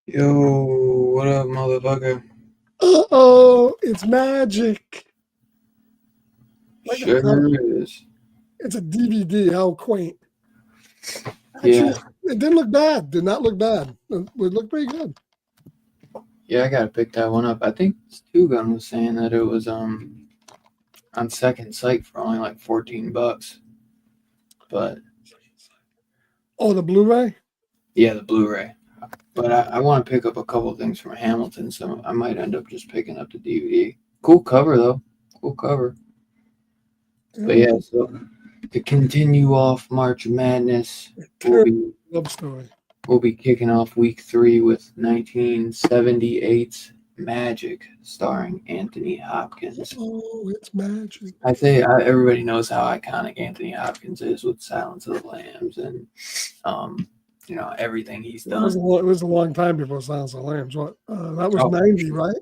Yo, what up, motherfucker? Uh-oh, it's magic. Like a Sure cover. is. It's a DVD. How quaint. Yeah. Actually, it didn't look bad. Did not look bad. It looked pretty good. Yeah, I gotta pick that one up. I think Stu Gun was saying that it was on Second Sight for only like $14. But Oh, the Blu-ray? yeah, the Blu-ray. But I want to pick up a couple things from Hamilton, so I might end up just picking up the DVD. Cool cover though. Cool cover. But yeah, so to continue off March Madness, Love story. we'll be kicking off week 3 with 1978's Magic, starring Anthony Hopkins. Oh, it's magic. I say everybody knows how iconic Anthony Hopkins is with Silence of the Lambs and everything he's done. It was a long time before Silence of the Lambs. What? That was 90, right?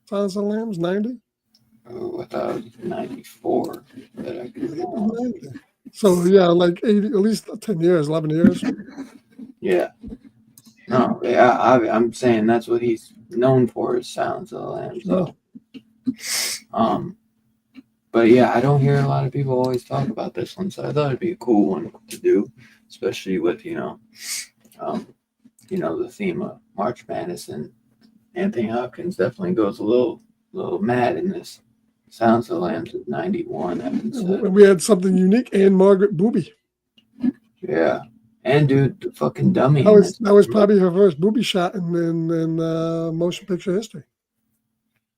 Silence of the Lambs, 90? Oh, I thought it was 94. That I could 90. So yeah, like 80, at least 10 years, 11 years. Yeah. No, yeah, I'm saying that's what he's known for is Silence of the Lambs. So. But yeah, I don't hear a lot of people always talk about this one, so I thought it'd be a cool one to do, especially with the theme of March Madness, and Anthony Hopkins definitely goes a little mad in this. Silence of the Lambs is 91. We had something unique, and Margaret Booby. Yeah, and dude, the fucking dummy. That was probably her first booby shot in motion picture history.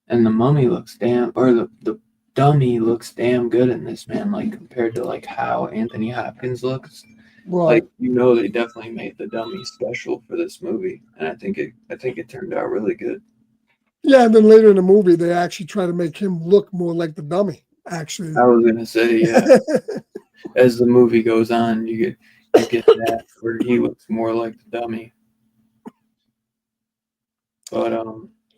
And the mummy looks the dummy looks damn good in this, man. Like compared to like how Anthony Hopkins looks. Right. Like they definitely made the dummy special for this movie, and I think it turned out really good. Yeah, and then later in the movie, they actually try to make him look more like the dummy. Actually, I was gonna say, yeah. As the movie goes on, you get that where he looks more like the dummy. But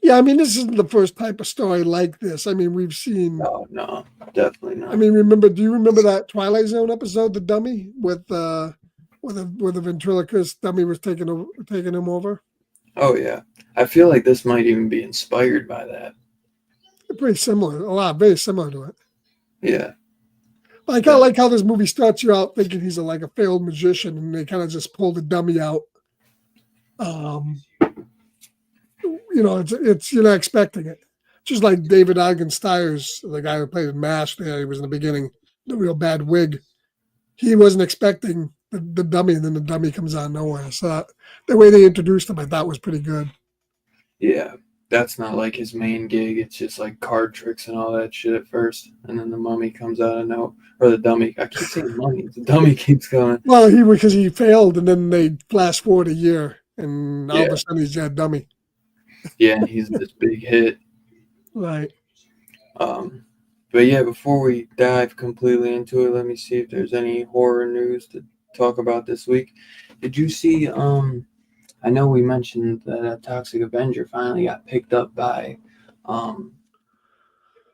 yeah, I mean, this isn't the first type of story like this. I mean, we've seen. No, definitely not. I mean, do you remember that Twilight Zone episode, The Dummy, with the ventriloquist dummy was taking him over? Oh yeah, I feel like this might even be inspired by that. Pretty similar, very similar to it. Yeah. I kind of like how this movie starts you out thinking he's like a failed magician, and they kind of just pull the dummy out. It's you're not expecting it. Just like David Ogden Stiers, the guy who played in MASH there, he was in the beginning, the real bad wig. He wasn't expecting the dummy, and then the dummy comes out of nowhere. So the way they introduced him, I thought was pretty good. Yeah, that's not like his main gig. It's just like card tricks and all that shit at first, and then the mummy comes out of no, or the dummy. I keep saying mummy. The dummy keeps coming. Well, because he failed, and then they flash forward a year, and all of Yeah, a sudden he's a dummy. yeah, and he's this big hit. Right. But yeah, before we dive completely into it, let me see if there's any horror news to talk about this week. Did you see? I know we mentioned that Toxic Avenger finally got picked up by,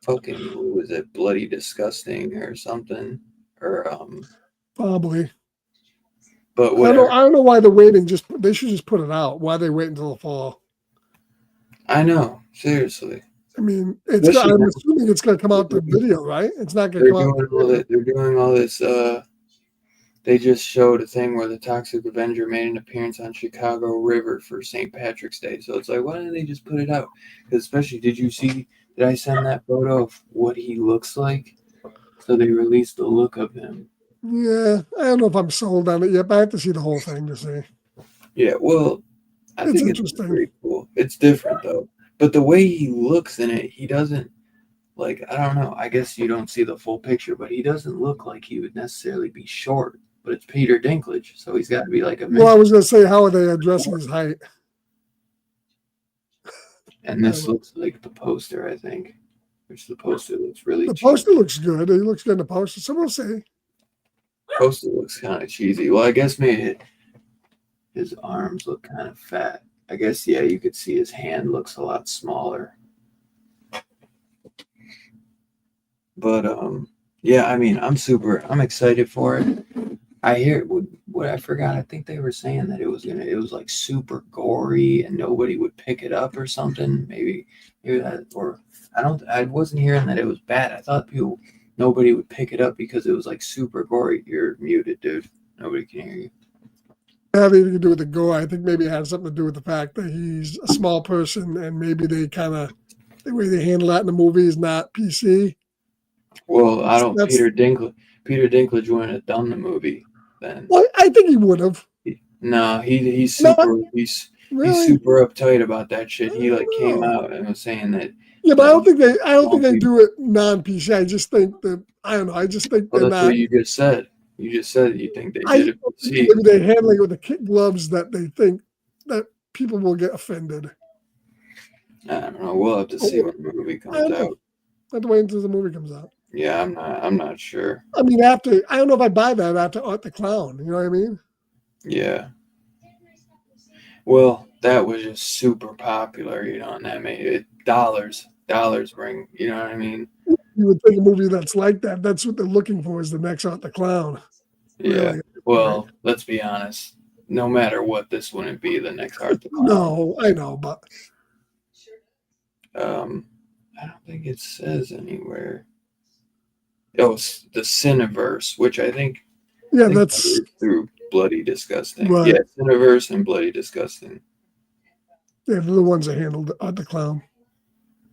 fucking who was it? Bloody Disgusting or something, or Probably. but I whatever. don't know why they're waiting. They should just put it out. Why they wait until the fall? I know, seriously. I mean, Especially I'm now, assuming it's going to come out the video, right? It's not going to they're come out. doing all that. They're doing all this. They just showed a thing where the Toxic Avenger made an appearance on Chicago River for St. Patrick's Day. So it's like, why didn't they just put it out? Because especially, did I send that photo of what he looks like? So they released the look of him. Yeah, I don't know if I'm sold on it yet, but I have to see the whole thing to see. Yeah, well, I It's think it's interesting. pretty cool. It's different though. But the way he looks in it, he doesn't like, I don't know. I guess you don't see the full picture, but he doesn't look like he would necessarily be short. But it's Peter Dinklage, so he's got to be like a Well, I mid. was going to say, how are they addressing his height? And this looks like the poster, I think. Which the poster looks really The cheesy. poster looks good. He looks good in the poster. So we'll see. Poster looks kind of cheesy. Well, I guess maybe his arms look kind of fat. I guess, yeah, you could see his hand looks a lot smaller. But yeah, I mean, I'm excited for it. I hear what I forgot. I think they were saying that it was like super gory and nobody would pick it up or something. Maybe that, or I wasn't hearing that it was bad. I thought nobody would pick it up because it was like super gory. You're muted, dude. Nobody can hear you. Have anything to do with the gore. I think maybe it had something to do with the fact that he's a small person, and maybe the way they handle that in the movie is not PC. Well, I don't. Peter Dinklage wouldn't have done the movie then. Well, I think he would have. No, he's super he's super uptight about that shit. He like came out and was saying that. Yeah, but I don't think they do it non-PC. I just think that I don't know. I just think that's what you just said. You just said you think they did it. Maybe they're handling it with the kid gloves that they think that people will get offended. I don't know. We'll have to see when the movie comes out. Have to wait until the movie comes out. Yeah, I'm not sure. I mean, I don't know if I buy that after Art the Clown. You know what I mean? Yeah. Well, that was just super popular, and that made it dollars bring. You know what I mean? You would think a movie that's like that. That's what they're looking for is the next Art the Clown. Yeah. Really. Well, let's be honest. No matter what, this wouldn't be the next Art the Clown. No, I know, but I don't think it says anywhere. Oh, the Cineverse, which I think that's through Bloody Disgusting. Right. Yeah, Cineverse and Bloody Disgusting. Yeah, they're the ones that handled Art the Clown.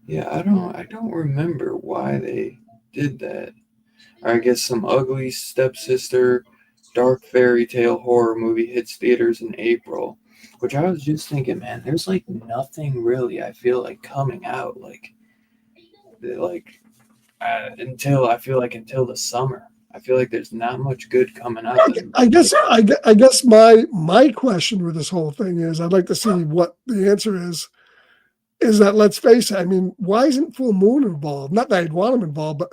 Yeah, I don't remember why they did that. Or I guess some ugly stepsister dark fairy tale horror movie hits theaters in April. Which I was just thinking, man, there's like nothing really I feel like coming out until the summer. I feel like there's not much good coming out. I guess my question with this whole thing is I'd like to see what the answer is that, let's face it, I mean, why isn't Full Moon involved? Not that I'd want him involved, but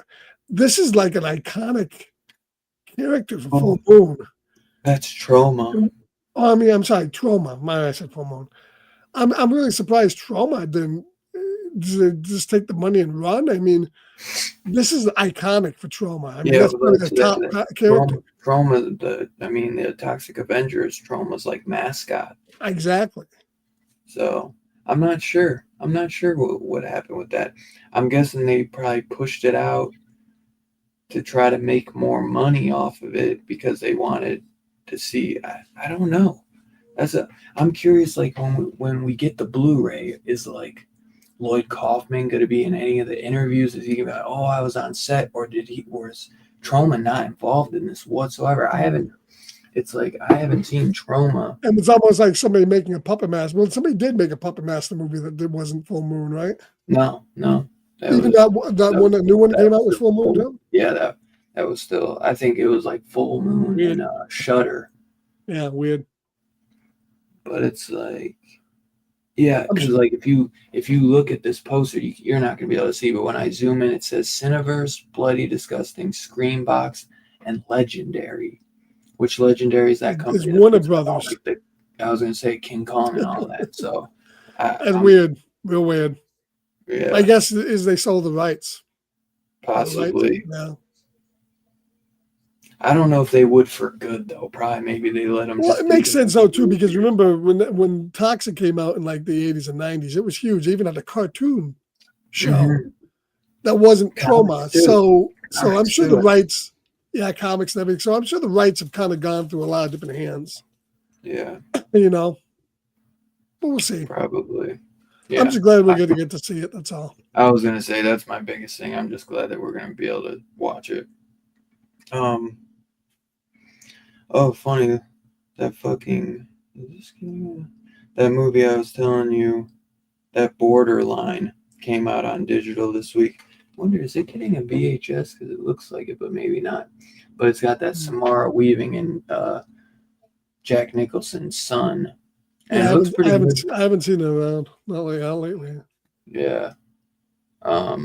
this is like an iconic character for Full Moon. That's Troma. Oh, I mean, I'm sorry, Troma. I said Full Moon. I'm really surprised Troma didn't just take the money and run. I mean, this is iconic for Troma. I mean, that's probably the top character. Troma, the Toxic Avengers, Troma's like mascot. Exactly. So I'm not sure. I'm not sure what happened with that. I'm guessing they probably pushed it out to try to make more money off of it because they wanted to see. I don't know. I'm curious. Like when we get the Blu-ray, is like Lloyd Kaufman going to be in any of the interviews? Is he going to be like, I was on set, or was Troma not involved in this whatsoever? I it's like I haven't seen Trauma. And it's almost like somebody making a puppet master. Well, somebody did make a puppet master movie that wasn't full moon, right? No. Even that one, that new one that came out was full moon too. Yeah, that was still. I think it was like Full Moon Weird. and Shutter. Yeah, weird. But it's like, yeah, because like if you look at this poster, you're not gonna be able to see. But when I zoom in, it says Cineverse, Bloody Disgusting, Screambox, and Legendary. Which Legendary is that company? It's Warner Brothers. I was gonna say King Kong and all that. So that's weird, real weird. Yeah, I guess is they sold the rights. Possibly. Yeah. I don't know if they would for good though. Probably maybe they let them. Well, it makes sense though too, because remember when Toxic came out in like the 80s and 90s, it was huge. Even at a cartoon show that wasn't Chroma. So I'm sure the rights, comics and everything. So I'm sure the rights have kind of gone through a lot of different hands. Yeah. But we'll see. Probably. Yeah. I'm just glad we're going to get to see it. That's all. I was gonna say that's my biggest thing. I'm just glad that we're gonna be able to watch it. Oh, funny, that movie I was telling you, that Borderline came out on digital this week. I wonder, is it getting a VHS? Because it looks like it, but maybe not. But it's got that Samara Weaving and Jack Nicholson's son. And it looks pretty good. I haven't seen it around. Not lately. Yeah. I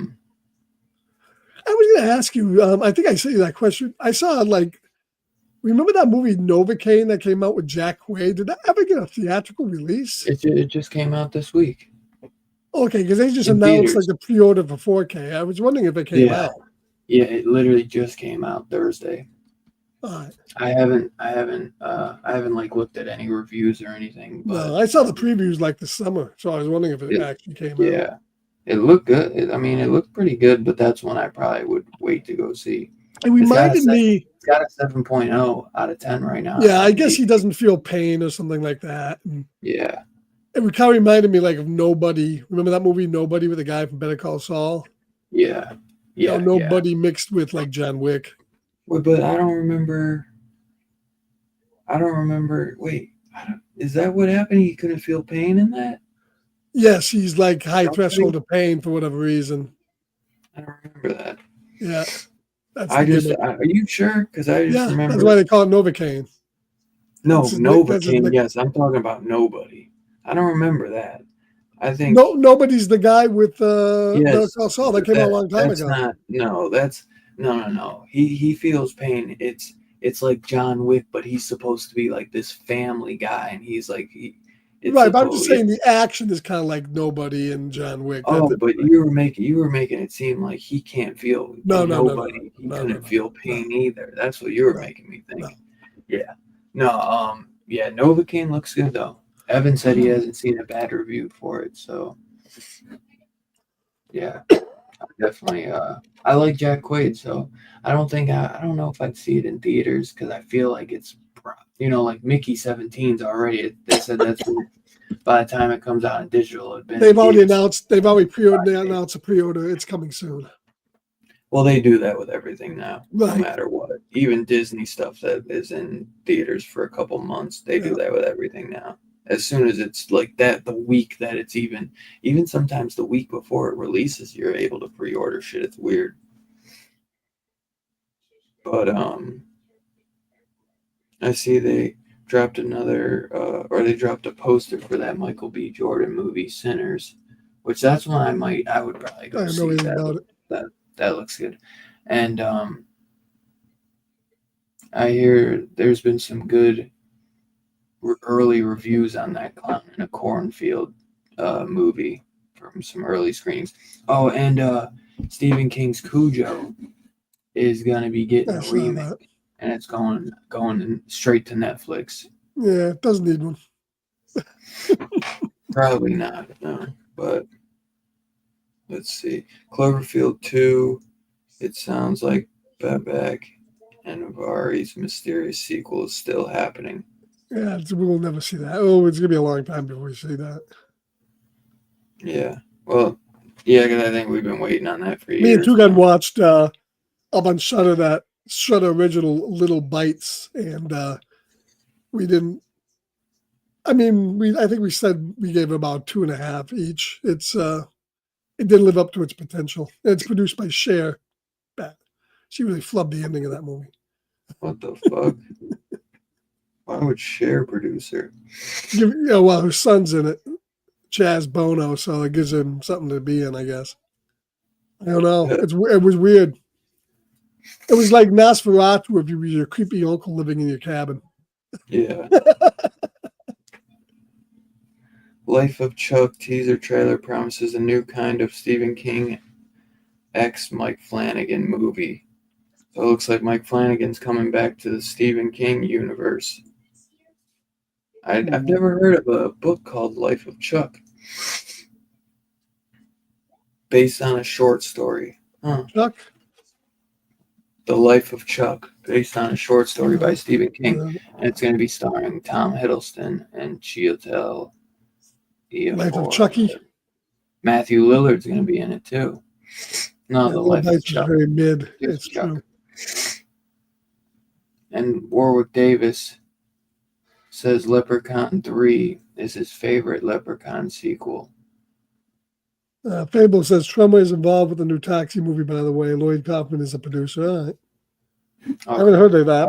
was going to ask you, I think I sent you that question. I saw remember that movie Novocaine that came out with Jack Quaid? Did that ever get a theatrical release? It just came out this week. Okay, because they just announced like a pre-order for 4K. I was wondering if it came out. Yeah, it literally just came out Thursday. All right. I haven't like looked at any reviews or anything. But, no, I saw the previews like this summer, so I was wondering if it actually came out. Yeah, it looked good. It looked pretty good, but that's one I probably would wait to go see. It reminded me. It's got a 7.0 out of 10 right now. Yeah, I guess he doesn't feel pain or something like that. And yeah. It kind of reminded me like of Nobody. Remember that movie Nobody with the guy from Better Call Saul? Yeah. Yeah. Nobody mixed with like John Wick. But I don't remember. Wait, is that what happened? He couldn't feel pain in that? Yes, he's like high threshold of pain for whatever reason. I don't remember that. Yeah. Are you sure? Because I just remember. That's why they call it Novocaine. No, Novocaine. Yes, I'm talking about Nobody. I don't remember that. I think Nobody's the guy with Better Call Saul that came out a long time ago. No. He feels pain. It's like John Wick, but he's supposed to be like this family guy, and he's like right. But I'm just saying the action is kind of like Nobody and John Wick. But you were making it seem like he can't feel Nobody. He couldn't feel pain either. That's what you were making me think. Yeah. No. Yeah. Novocaine looks good though. Evan said he hasn't seen a bad review for it, so yeah, definitely. I like Jack Quaid, so I don't know if I'd see it in theaters because I feel like it's, like Mickey 17's already. They said that's by the time it comes out in digital, they've already announced. They've already announced a pre-order. It's coming soon. Well, they do that with everything now, right. No matter what. Even Disney stuff that is in theaters for a couple months, they do that with everything now. As soon as it's like that, the week that it's even sometimes the week before it releases, you're able to pre-order shit. It's weird. But I see they dropped they dropped a poster for that Michael B. Jordan movie, Sinners, which that's one I would probably go see. That looks good. And I hear there's been some good early reviews on that Clown in a Cornfield movie from some early screenings. Oh, and Stephen King's Cujo is gonna be getting a remake, and it's going straight to Netflix. Yeah, it doesn't need one. Probably not, no. But let's see, Cloverfield 2. It sounds like Babak and Vari's mysterious sequel is still happening. Yeah, we will never see that. Oh, it's going to be a long time before we see that. Yeah. Well, yeah, because I think we've been waiting on that for years. Me and Two Gun watched up on Shudder that Shudder original Little Bites, and we didn't. I mean, I think we said we gave it about 2.5 each. It didn't live up to its potential. It's produced by Cher. Bad. She really flubbed the ending of that movie. What the fuck? Why would Cher produce her? Yeah, well, her son's in it, Chaz Bono, so it gives him something to be in, I guess. I don't know. It was weird. It was like Nosferatu if you were your creepy uncle living in your cabin. Yeah. Life of Chuck teaser trailer promises a new kind of Stephen King x Mike Flanagan movie. So it looks like Mike Flanagan's coming back to the Stephen King universe. I've never heard of a book called Life of Chuck. Based on a short story. Huh. Chuck? The Life of Chuck, based on a short story by Stephen King. And it's going to be starring Tom Hiddleston and Chiwetel Ejiofor. Life of Chucky? Matthew Lillard's going to be in it too. No, The Life of Chuck. Very mid. It's Chuck. True. And Warwick Davis says Leprechaun 3 is his favorite Leprechaun sequel. Fable says Trummer is involved with the new Taxi movie, by the way. Lloyd Kaufman is a producer. All right. Okay. I haven't heard of that.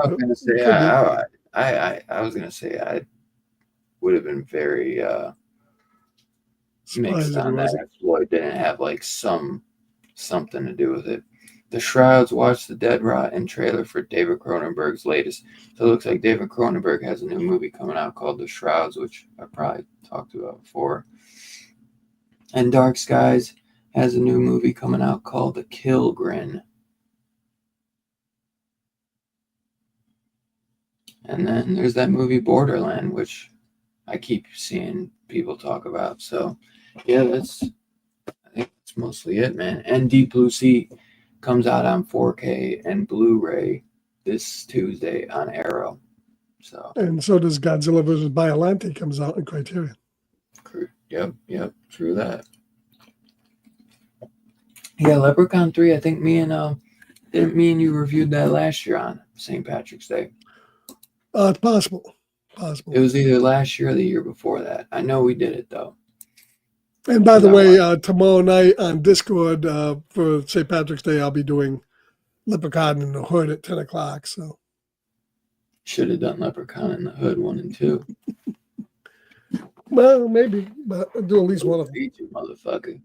I was going to say I would have been very mixed on that if Lloyd didn't have like something to do with it. The Shrouds Watch the Dead Rotten trailer for David Cronenberg's latest. So it looks like David Cronenberg has a new movie coming out called The Shrouds, which I probably talked about before. And Dark Skies has a new movie coming out called The Kilgrin. And then there's that movie Borderland, which I keep seeing people talk about. So yeah, I think that's mostly it, man. And Deep Blue Sea comes out on 4K and Blu-ray this Tuesday on Arrow. And so does Godzilla vs. Biollante comes out in Criterion. Yep, true that. Yeah, Leprechaun 3, I think didn't me and you reviewed that last year on St. Patrick's Day. It's possible. It was either last year or the year before that. I know we did it though. And by the way, tomorrow night on Discord for St. Patrick's Day, I'll be doing Leprechaun in the Hood at 10 o'clock. So should have done Leprechaun in the Hood 1 and 2. Well, maybe, but I'll do at least one of them. Beat you, motherfucker.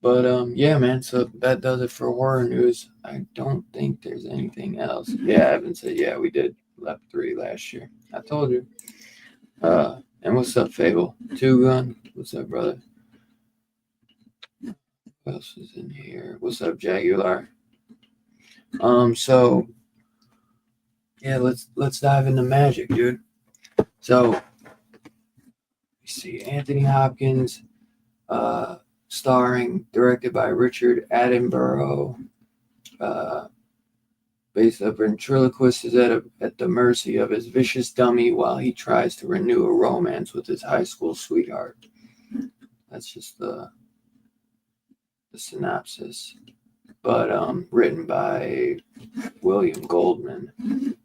But yeah, man. So that does it for horror news. I don't think there's anything else. Yeah, Evan said, yeah, we did Lep 3 last year. I told you. And what's up, Fable? Two Gun. What's up, brother? What else is in here? What's up, Jaguar? So yeah, let's dive into magic, dude. So you see Anthony Hopkins, starring, directed by Richard Attenborough. Based a ventriloquist is at the mercy of his vicious dummy while he tries to renew a romance with his high school sweetheart. That's just the synopsis. But written by William Goldman.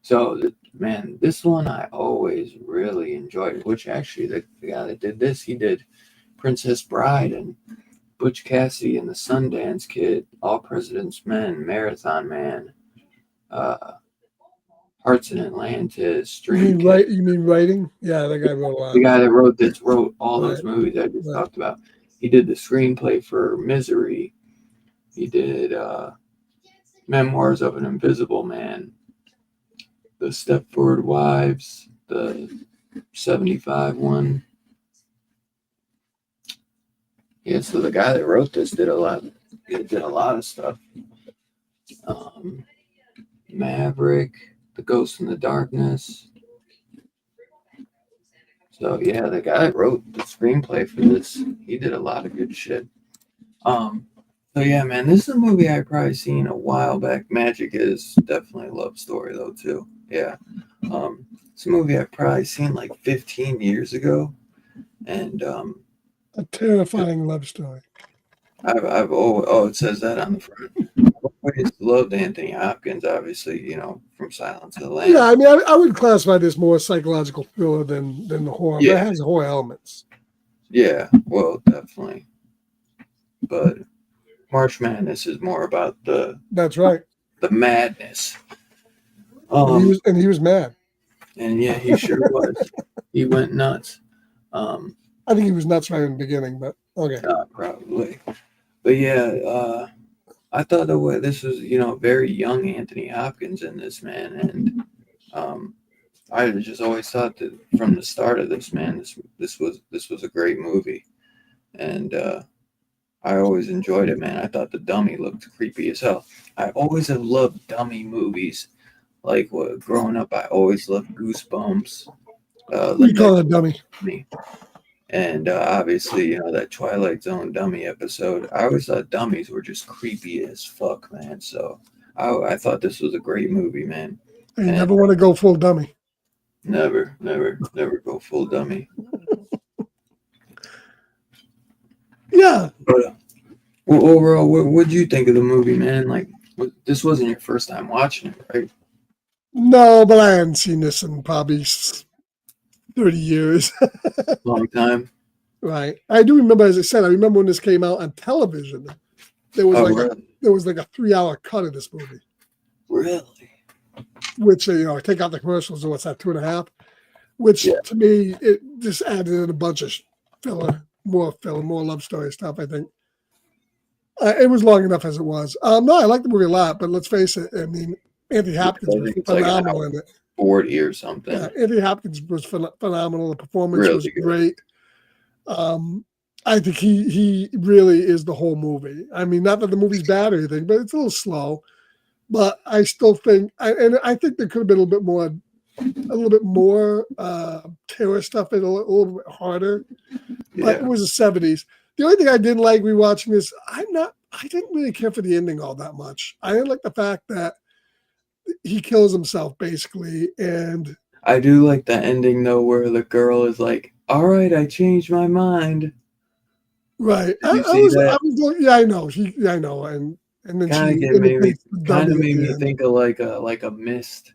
So, man, this one I always really enjoyed, which actually the guy that did this, he did Princess Bride and Butch Cassidy and the Sundance Kid, All President's Men, Marathon Man, Hearts in Atlantis, You mean writing? Yeah, that guy wrote a lot. The guy that wrote all those movies I just talked about. He did the screenplay for Misery. He did Memoirs of an Invisible Man, The Stepford Wives, the 75 one. Yeah, so the guy that wrote this did a lot of stuff. Maverick, The Ghost in the Darkness. So yeah, the guy that wrote the screenplay for this, he did a lot of good shit. So yeah, man, this is a movie I probably seen a while back. Magic is definitely a love story though too. Yeah. It's a movie I've probably seen like 15 years ago. And a terrifying love story. I've always, it says that on the front. I've always loved Anthony Hopkins, obviously, from Silence of the Lambs. Yeah, I mean, I would classify this more psychological thriller than the horror, but it has horror elements. Yeah, well, definitely. But March Madness is more about That's right. the madness. And he was mad. And yeah, he sure was. He went nuts. I think he was nuts right in the beginning, but okay. Probably. But yeah, I thought this was, very young Anthony Hopkins in this, man. And I just always thought that from the start of this, man, this was a great movie. And I always enjoyed it, man. I thought the dummy looked creepy as hell. I always have loved dummy movies. Like growing up, I always loved Goosebumps. We call it dummy. And obviously, that Twilight Zone dummy episode. I always thought dummies were just creepy as fuck, man. So I thought this was a great movie, man. You never want to go full dummy. Never go full dummy. Yeah. But well, overall, what did you think of the movie, man? Like, this wasn't your first time watching it, right? No, but I hadn't seen this in probably 30 years. Long time. Right. I do remember, as I said, I remember when this came out on television. There was there was like a 3-hour cut of this movie. Really? Which, take out the commercials, and what's that, 2.5? Which to me, it just added in a bunch of more love story stuff, I think. It was long enough as it was. No, I like the movie a lot, but let's face it, I mean, Anthony Hopkins was phenomenal in it. 40 or something. Yeah, Anthony Hopkins was phenomenal. The performance was great. I think he really is the whole movie. I mean, not that the movie's bad or anything, but it's a little slow. But I still think, I think there could have been a little bit more terror stuff in a little bit harder. But it was the 70s. The only thing I didn't like rewatching this, I didn't really care for the ending all that much. I didn't like the fact that he kills himself basically, and I do like the ending though, where the girl is like, "All right, I changed my mind." Right. Did you see that? I know. I know, and then kind of made me think of like a Mist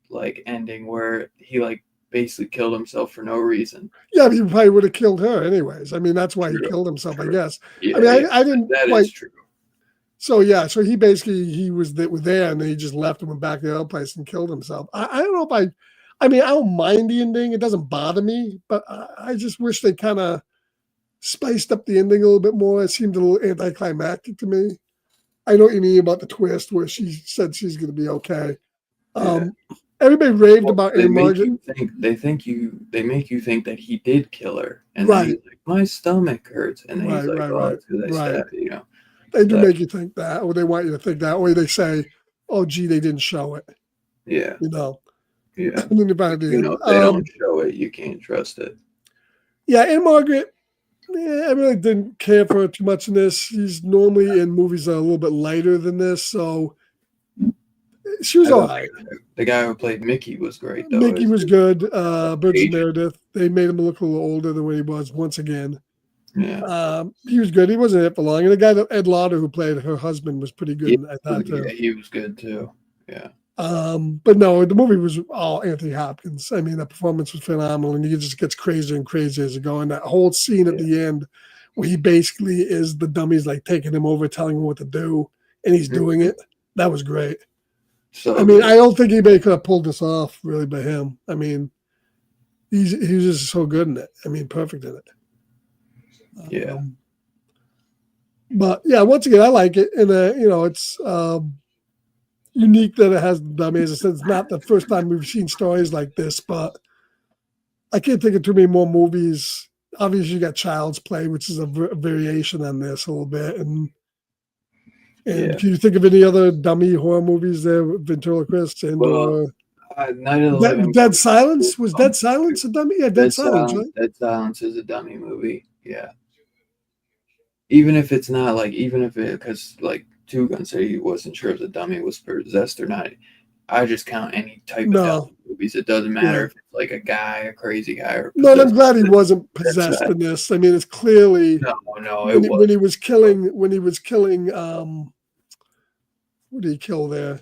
like ending where he like basically killed himself for no reason. Yeah, but he probably would have killed her anyways. I mean, that's why he killed himself, I guess. Yeah, I mean, I didn't. That is true. So he basically he was there, and then he just left and went back to the other place and killed himself. I don't know if I mean, I don't mind the ending; it doesn't bother me, but I just wish they kind of spiced up the ending a little bit more. It seemed a little anticlimactic to me. I know what you mean about the twist where she said she's going to be okay. Everybody raved about Anne Margaret. They make you think that he did kill her, and then he's like, "My stomach hurts," and then he's like, "Oh, it's because I stabbed you." They do make you think that, or they want you to think that, or they say, "Oh, gee, they didn't show it." Yeah. Yeah. And then if they don't show it, you can't trust it. Yeah, Anne Margaret, I really didn't care for her too much in this. She's normally in movies that are a little bit lighter than this, so she was all right. The guy who played Mickey was great, though. Mickey was good. Burgess Meredith, they made him look a little older than what he was once again. Yeah. He was good. He wasn't in it for long. And the guy, Ed Lauder, who played her husband, was pretty good. Yeah, he was good too. Yeah. But no, the movie was all Anthony Hopkins. I mean, the performance was phenomenal, and he just gets crazier and crazier as it goes. And that whole scene at the end, where he basically is the dummy's like taking him over, telling him what to do, and he's doing it. That was great. So I mean, I don't think anybody could have pulled this off really by him. I mean, he was just so good in it. I mean, perfect in it. Yeah. But yeah, once again, I like it, and it's unique that it has the dummy. As I said, it's not the first time we've seen stories like this, but I can't think of too many more movies. Obviously, you got Child's Play, which is a variation on this a little bit, and can you think of any other dummy horror movies there, Ventriloquist and Dead Silence? Was Dead Silence a dummy? Yeah, Dead Silence, right? Dead Silence is a dummy movie. Yeah. Even if it's not because Two Gun said he wasn't sure if the dummy was possessed or not. I just count any type of dummy movies. It doesn't matter if it's like a guy, a crazy guy, or no. I'm glad he wasn't possessed in this. I mean, it's clearly no. When he was killing, Who did he kill there?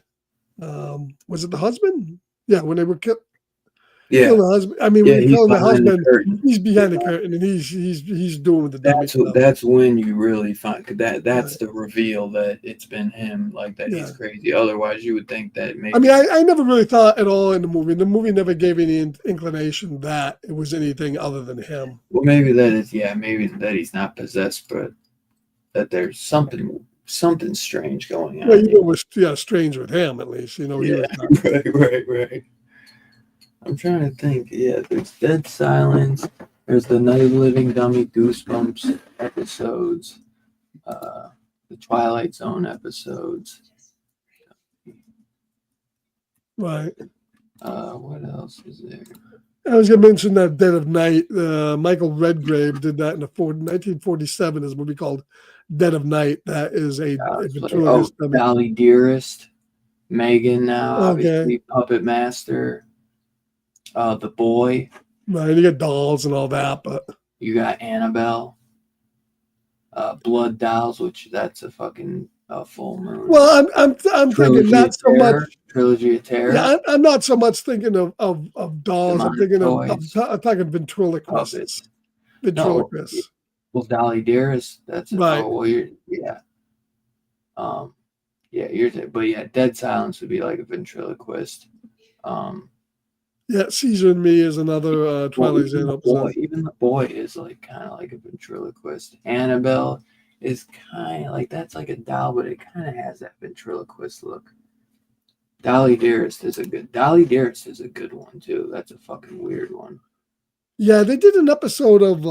Was it the husband? Yeah, when they were killing Yeah, the husband. I mean, when yeah, they're he's killing the behind the husband, curtain. he's behind the curtain, and he's doing the dummy stuff. That's when you really find that's Right. the reveal that it's been him, like that Yeah. he's crazy. Otherwise, you would think that I maybe. mean, I never really thought at all in the movie. The movie never gave any inclination that it was anything other than him. Well, maybe that is, yeah, maybe that he's not possessed, but that there's something strange going Well, on. it was strange with him at least. He Yeah, was not. right. I'm trying to think. Yeah, there's Dead Silence. There's the Night of the Living Dummy Goosebumps episodes. The Twilight Zone episodes. Right. What else is there? I was going to mention that Dead of Night. Michael Redgrave did that in 1947. Is a movie called Dead of Night. That is a ventriloquist dummy. Dolly Dearest, Megan now, Okay. obviously, Puppet Master, The Boy. Right, you got dolls and all that, but you got Annabelle, Blood Dolls, which that's a fucking full moon. Well, I'm thinking not so much Trilogy of Terror. Yeah, I'm not so much thinking of dolls. Demonic I'm thinking toys. I'm talking ventriloquists. Ventriloquists. No, well, Dolly Dearest. That's right. Oh, well, yeah. But yeah, Dead Silence would be like a ventriloquist. Yeah, Caesar and Me is another Twilight Zone episode. Even the boy is like kind of like a ventriloquist. Annabelle is kind of like that's like a doll, but it kind of has that ventriloquist look. Dolly Dearest is a good one too. That's a fucking weird one. Yeah, they did an episode of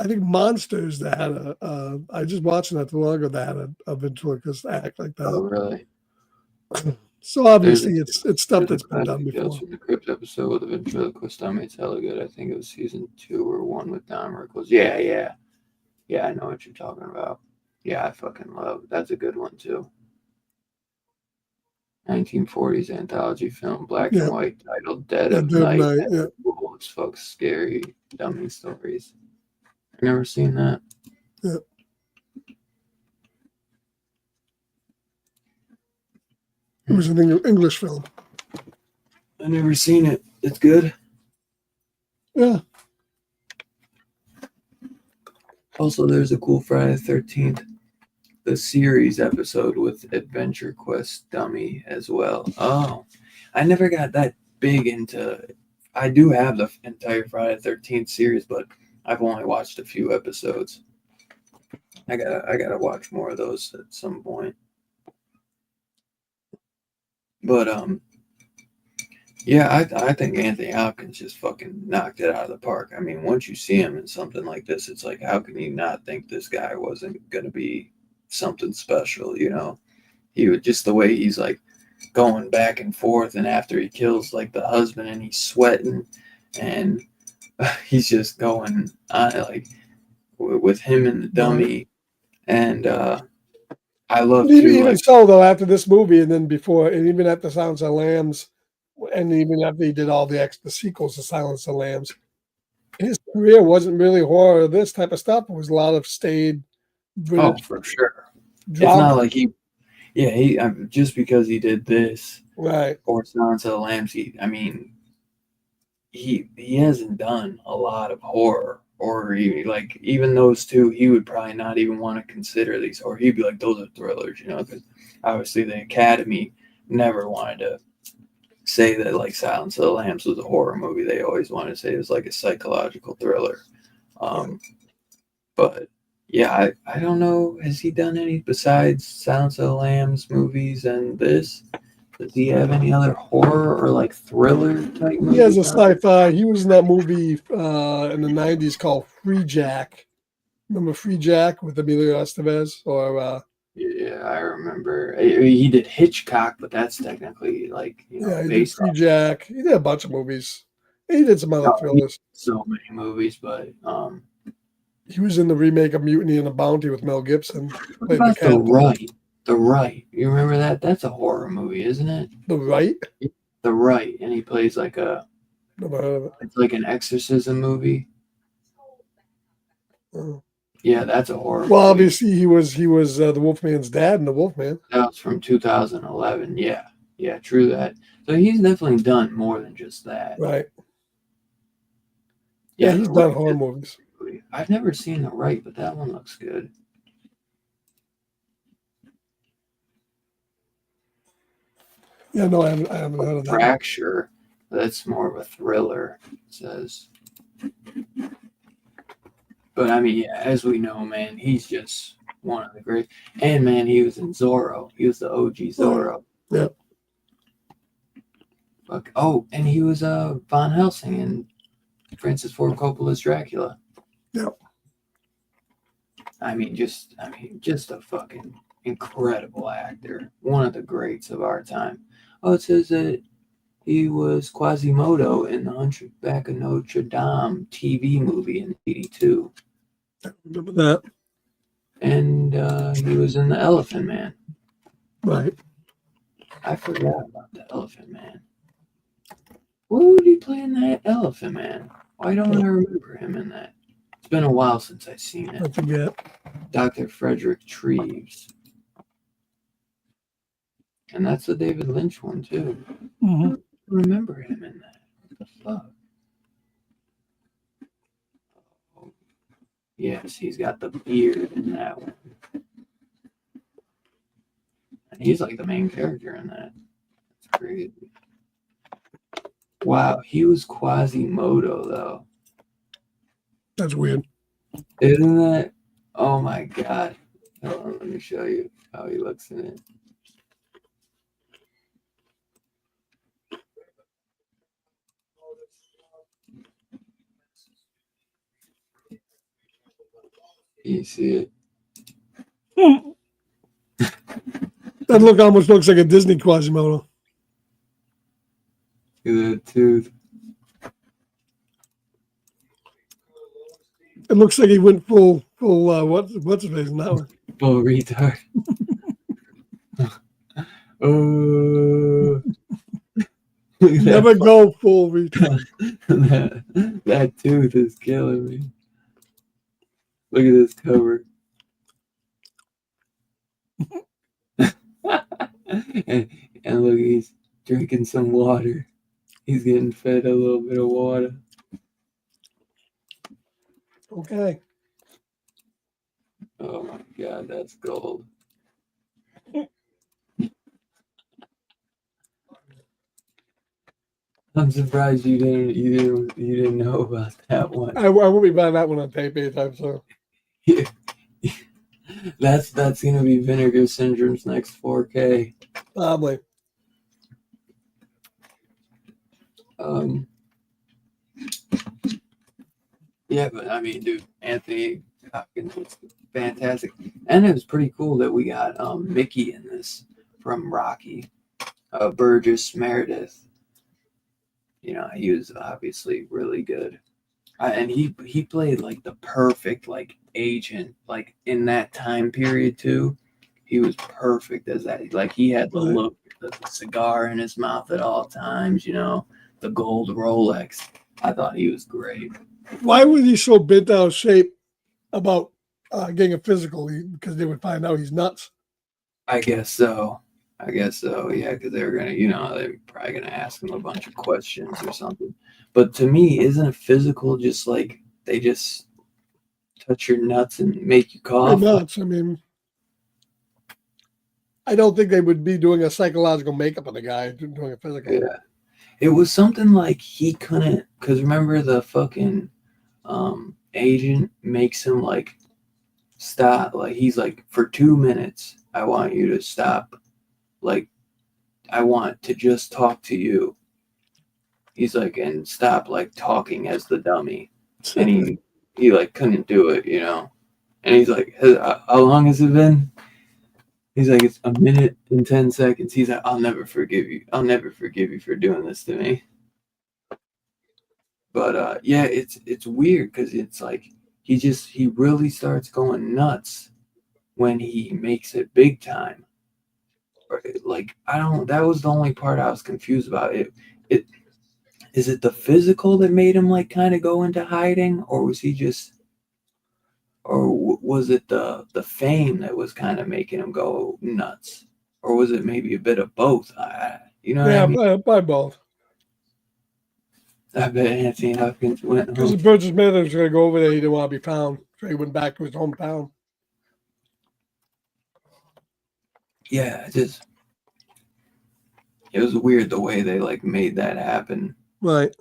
I think Monsters that had a I just watched that too long ago that had a ventriloquist act like that. Oh, really? So obviously it's stuff that's been done before. Tales from the Crypt episode with the ventriloquist dummy. It's hella good. I think it was season 2 or 1 with Don Rickles. Yeah. I know what you're talking about. Yeah, I fucking love. That's a good one too. 1940s anthology film, black and white, titled "Dead of Night." Yeah. Cool as fuck, scary dummy stories. I've never seen that. Yeah. It was an English film. I've never seen it. It's good. Yeah. Also, there's a cool Friday the 13th, the series episode with Adventure Quest dummy as well. Oh, I never got that big into. I do have the entire Friday the 13th series, but I've only watched a few episodes. I gotta watch more of those at some point. But yeah, I think Anthony Hopkins just fucking knocked it out of the park. I mean, once you see him in something like this, it's like, how can you not think this guy wasn't gonna be something special? You know, he would just the way he's like going back and forth, and after he kills like the husband, and he's sweating, and he's just going on like with him and the dummy, and I love to even so though after this movie and then before and even after Silence of the Lambs and even after he did all the sequels to Silence of the Lambs, his career wasn't really horror. This type of stuff. It was a lot of staid British. Oh, for sure. Drama. It's not like he just because he did this right or Silence of the Lambs. He hasn't done a lot of horror. Or even those two, he would probably not even want to consider these, or he'd be like, "Those are thrillers," you know, because obviously the Academy never wanted to say that like Silence of the Lambs was a horror movie. They always wanted to say it was like a psychological thriller. But yeah, I don't know. Has he done any besides Silence of the Lambs movies and this? Does he have any other horror or like thriller type movies? He has a sci-fi. He was in that movie in the 90s called Free Jack. Remember Free Jack with Emilio Estevez? Or yeah, I remember. He did Hitchcock, but that's technically like he did Free Jack. He did a bunch of movies. He did some other thrillers. So many movies, but he was in the remake of Mutiny and the Bounty with Mel Gibson. What about The Right. You remember that? That's a horror movie, isn't it? The Right? The Right. And he plays like it's like an exorcism movie. Oh. Yeah, that's a horror. Well, movie. obviously he was the Wolfman's dad in the Wolfman. That was from 2011. Yeah, yeah, true that. So he's definitely done more than just that. Right. Yeah, Yeah, he's The done Right horror is a movies. movie. I've never seen The Right, but that one looks good. Yeah, no, I haven't heard of that. Fracture. That's more of a thriller. It says. But I mean, yeah, as we know, man, he's just one of the great. And man, he was in Zorro. He was the OG Zorro. Yeah. Fuck. Oh, and he was Von Helsing in Francis Ford Coppola's Dracula. Yep. I mean, just a fucking incredible actor. One of the greats of our time. Oh, it says that he was Quasimodo in the Hunchback of Notre Dame TV movie in '82. Remember that. And he was in The Elephant Man. Right. I forgot about The Elephant Man. What would he play in that Elephant Man? Why don't I remember him in that? It's been a while since I've seen I it. forget. Dr. Frederick Treves. And that's the David Lynch one, too. Mm-hmm. I remember him in that. What the fuck? Oh, yes, he's got the beard in that one. And he's like the main character in that. It's crazy. Wow, he was Quasimodo, though. That's weird. Isn't that? Oh my god. Hold on, let me show you how he looks in it. You see it? That look almost looks like a Disney Quasimodo. Look at that tooth. It looks like he went full what's his face in that one? Full retard. Oh. Look at Never go full retard. that tooth is killing me. Look at this cover. and look, he's drinking some water. He's getting fed a little bit of water. Okay. Oh my god, that's gold. I'm surprised you didn't know about that one. I won't be buying that one on tape anytime soon. That's gonna be Vinegar Syndrome's next 4K. Probably. Yeah, but I mean, dude, Anthony Hopkins was fantastic, and it was pretty cool that we got Mickey in this from Rocky, Burgess Meredith. You know, he was obviously really good, and he played like the perfect like agent, like in that time period too. He was perfect as that. Like he had the look, the cigar in his mouth at all times. You know, the gold Rolex. I thought he was great. Why was he so bent out of shape about getting a physical? Because they would find out he's nuts. I guess so. Yeah, because they were gonna, they're probably gonna ask him a bunch of questions or something. But to me, isn't a physical just like they just touch your nuts and make you cough? Nuts. I mean, I don't think they would be doing a psychological makeup on the guy doing a physical. Yeah, it was something like he couldn't. Because remember the fucking agent makes him like stop. Like he's like, for 2 minutes, I want you to stop. Like, I want to just talk to you. He's like, and stop like talking as the dummy. And he like couldn't do it, And he's like, how long has it been? He's like, it's 1 minute and 10 seconds. He's like, I'll never forgive you. I'll never forgive you for doing this to me. But yeah, it's weird because it's like he really starts going nuts when he makes it big time. Like that was the only part I was confused about. Is it the physical that made him like kind of go into hiding, or was he just or was it the fame that was kind of making him go nuts, or was it maybe a bit of both? You know what I Yeah, mean? by both. I bet Anthony Hopkins went Because home. Burgess Smith was going to go over there, he didn't want to be found, so he went back to his hometown. Yeah, it was weird the way they like made that happen. Right.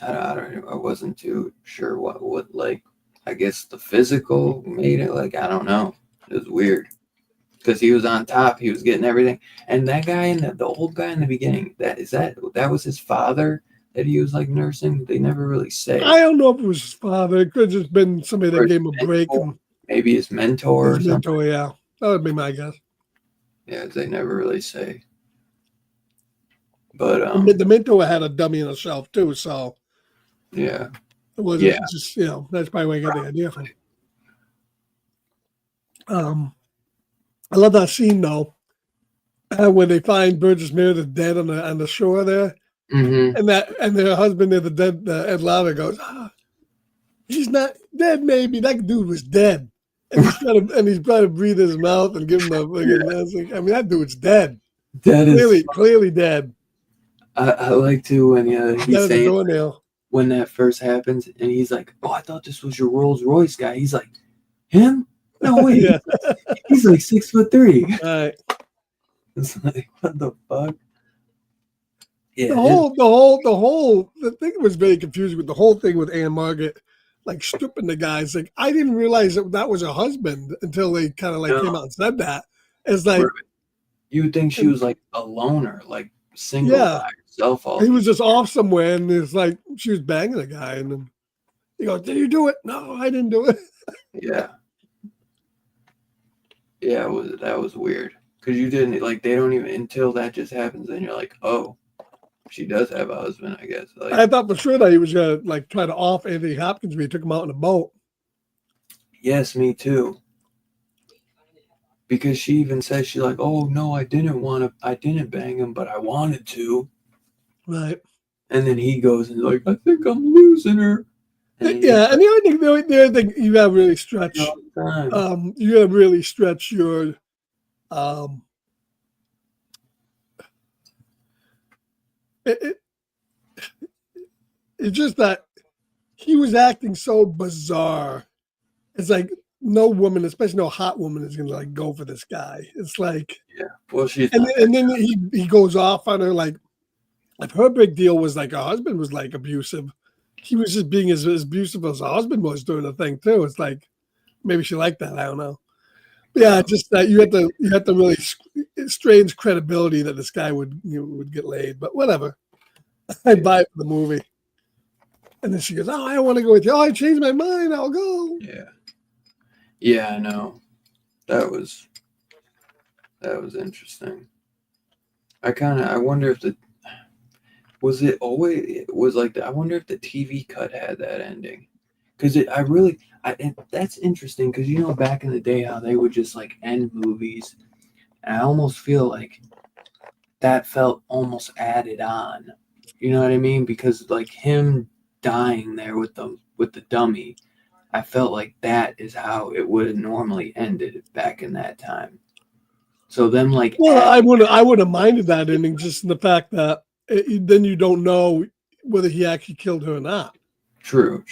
I wasn't too sure what like, I guess the physical made it, like, I don't know. It was weird because he was on top, he was getting everything, and that guy in the old guy in the beginning, that was his father that he was like nursing. They never really say. I don't know if it was his father. It could have just been somebody Or that his gave him a break mentor, and maybe his mentor or his something. mentor. Yeah, that would be my guess. Yeah, they never really say. But The mentor had a dummy in himself too, so yeah, it wasn't yeah, just that's probably where I got the idea from. I love that scene though, when they find Burgess Meredith dead on the shore there, mm-hmm. and their husband there, the dead Ed Lauder goes, he's not dead. Maybe that dude was dead, and he's trying to breathe his mouth and give him a fucking. I mean, that dude's dead. That is. Clearly dead. I like to when he's Dead as a saying doornail. when that first happens, and he's like, "Oh, I thought this was your Rolls Royce guy." He's like, "Him? No way! Yeah. He's like 6'3". All right. It's like, what the fuck? Yeah, The thing that was very confusing with the whole thing with Anne Margaret, like stripping the guys. Like I didn't realize that was her husband until they kind of like came out and said that. It's like you would think she was like a loner, like single by herself. He was just off somewhere, and it's like she was banging a guy, and then he goes, "Did you do it?" No, I didn't do it. Yeah, that was weird because you didn't like. They don't even until that just happens, and you're like, oh, she does have a husband, I guess. Like, I thought for sure that he was gonna like try to off Anthony Hopkins when he took him out in a boat. yes, me too. Because she even says, she's like, oh no, I didn't bang him, but I wanted to. Right. And then he goes and like, I think I'm losing her. And the other thing you gotta really stretch. You gotta really stretch your it's just that he was acting so bizarre. It's like no woman, especially no hot woman, is gonna like go for this guy. It's like, yeah. Well, she's and then he goes off on her like her big deal was like her husband was like abusive. He was just being as abusive as her husband was doing the thing too. It's like maybe she liked that. I don't know. But yeah, just that you have to really strange credibility that this guy would get laid. But whatever, I buy it for the movie. And then she goes, "Oh, I don't want to go with you. Oh, I changed my mind. I'll go." Yeah, I know. That was interesting. I wonder if I wonder if the TV cut had that ending, because that's interesting because back in the day how they would just like end movies, and I almost feel like that felt almost added on. You know what I mean? Because like him dying there with the dummy, I felt like that is how it would have normally ended back in that time. So them like, well, I would have minded that ending, just in the fact that then you don't know whether he actually killed her or not. True.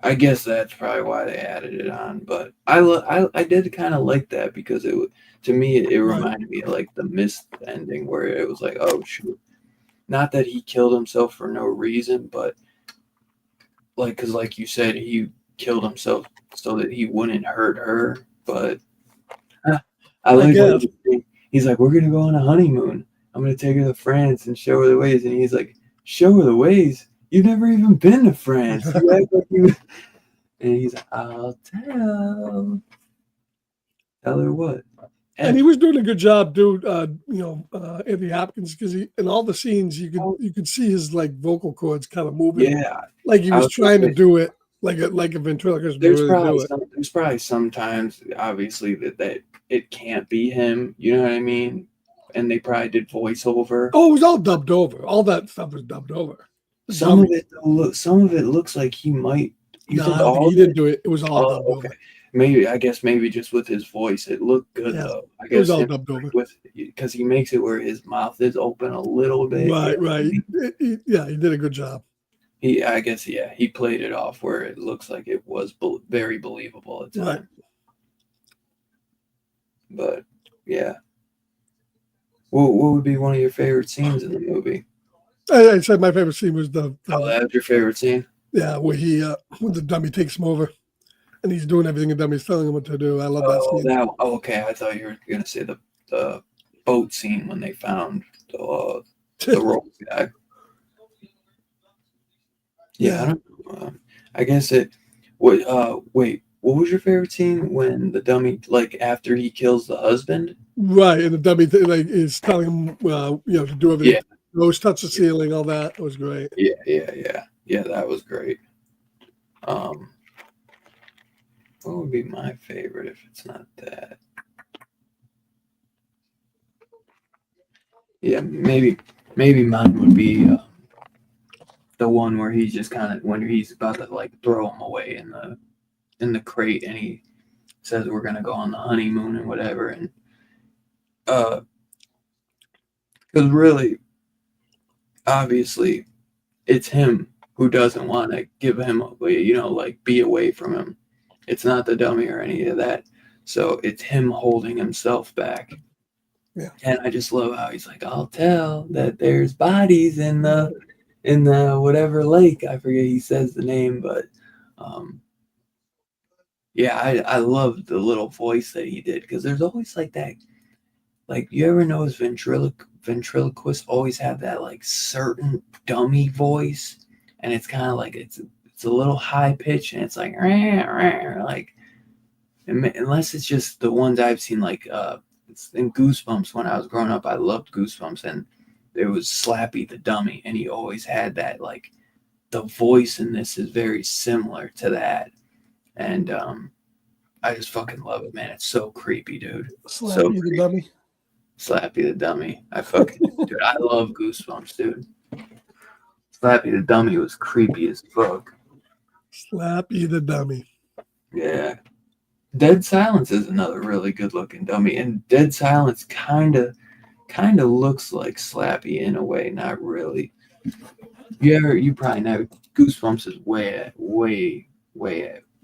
I guess that's probably why they added it on. But I did kind of like that because to me it reminded me of like the Mist ending where it was like, oh shoot, not that he killed himself for no reason, but like because like you said, he killed himself so that he wouldn't hurt her. But I like what he's like, we're gonna go on a honeymoon. I'm gonna take her to France and show her the ways. And he's like, show her the ways? You've never even been to France. You act like you. And he's like, I'll tell her what. And he was doing a good job, dude. Anthony Hopkins, because in all the scenes you could see his like vocal cords kind of moving. Yeah, like he was trying to do it like a ventriloquist. There's probably sometimes, obviously, that it can't be him. You know what I mean? And they probably did voiceover. Oh, it was all dubbed over. All that stuff was dubbed over. Some of it some of it looks like he might. You No, think I don't think all he of didn't it? do it. It was all Oh, dubbed okay. over. Maybe just with his voice, it looked good Yeah, though. I it was guess all him dubbed over. with because he makes it where his mouth is open a little bit. Right. Yeah, he did a good job. I guess he played it off where it looks like it was very believable at Right. time. But yeah, what would be one of your favorite scenes in the movie? I said my favorite scene was the Oh, that was your favorite scene? yeah, where he when the dummy takes him over and he's doing everything the dummy's telling him what to do. I love that Oh, scene. okay. I thought you were gonna say the boat scene when they found the rope guy. Yeah, I don't know. I guess it. Wait. What was your favorite scene when the dummy, like after he kills the husband? Right, and the dummy like is telling him, to do everything. Yeah, Rose touch the ceiling, all that. It was great. yeah. That was great. Um, what would be my favorite if it's not that? Yeah, maybe mine would be the one where he's just kind of when he's about to like throw him away in the crate, and he says we're gonna go on the honeymoon and whatever, and because really, obviously, it's him who doesn't want to give him away, like be away from him. It's not the dummy or any of that. So it's him holding himself back. Yeah. And I just love how he's like, I'll tell that there's bodies in the whatever lake. I forget he says the name, but yeah, I love the little voice that he did because there's always like that. Like you ever notice ventriloquists always have that like certain dummy voice, and it's kind of like it's a little high pitch, and it's like rah, rah, like unless it's just the ones I've seen like it's in Goosebumps when I was growing up. I loved Goosebumps, and there was Slappy the dummy, and he always had that like the voice in this is very similar to that, and I just fucking love it, man. It's so creepy, dude. So Slappy the dummy. Slappy the dummy. Dude, I love Goosebumps, dude. Slappy the dummy was creepy as fuck. Slappy the dummy. Yeah. Dead Silence is another really good looking dummy, and Dead Silence kind of looks like Slappy in a way, not really. You probably know Goosebumps is way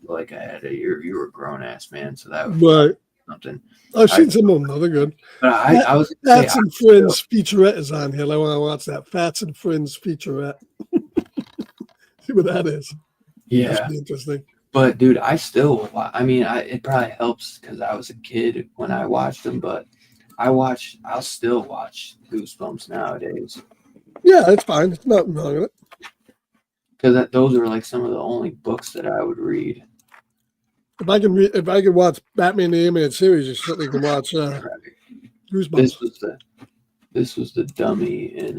like ahead of you were a grown ass man, so that would Right. something. I've seen some of them though. They're good. But I was Fats and Friends featurette is on here. I want to watch that. Fats and Friends featurette. See what that is. yeah. That'd be interesting. But dude, it probably helps because I was a kid when I watched them, but I'll still watch Goosebumps nowadays Yeah, it's fine. It's nothing wrong with it. because those are like some of the only books that I would read. If I can watch Batman the Animated Series, you certainly can watch Goosebumps. This was the dummy in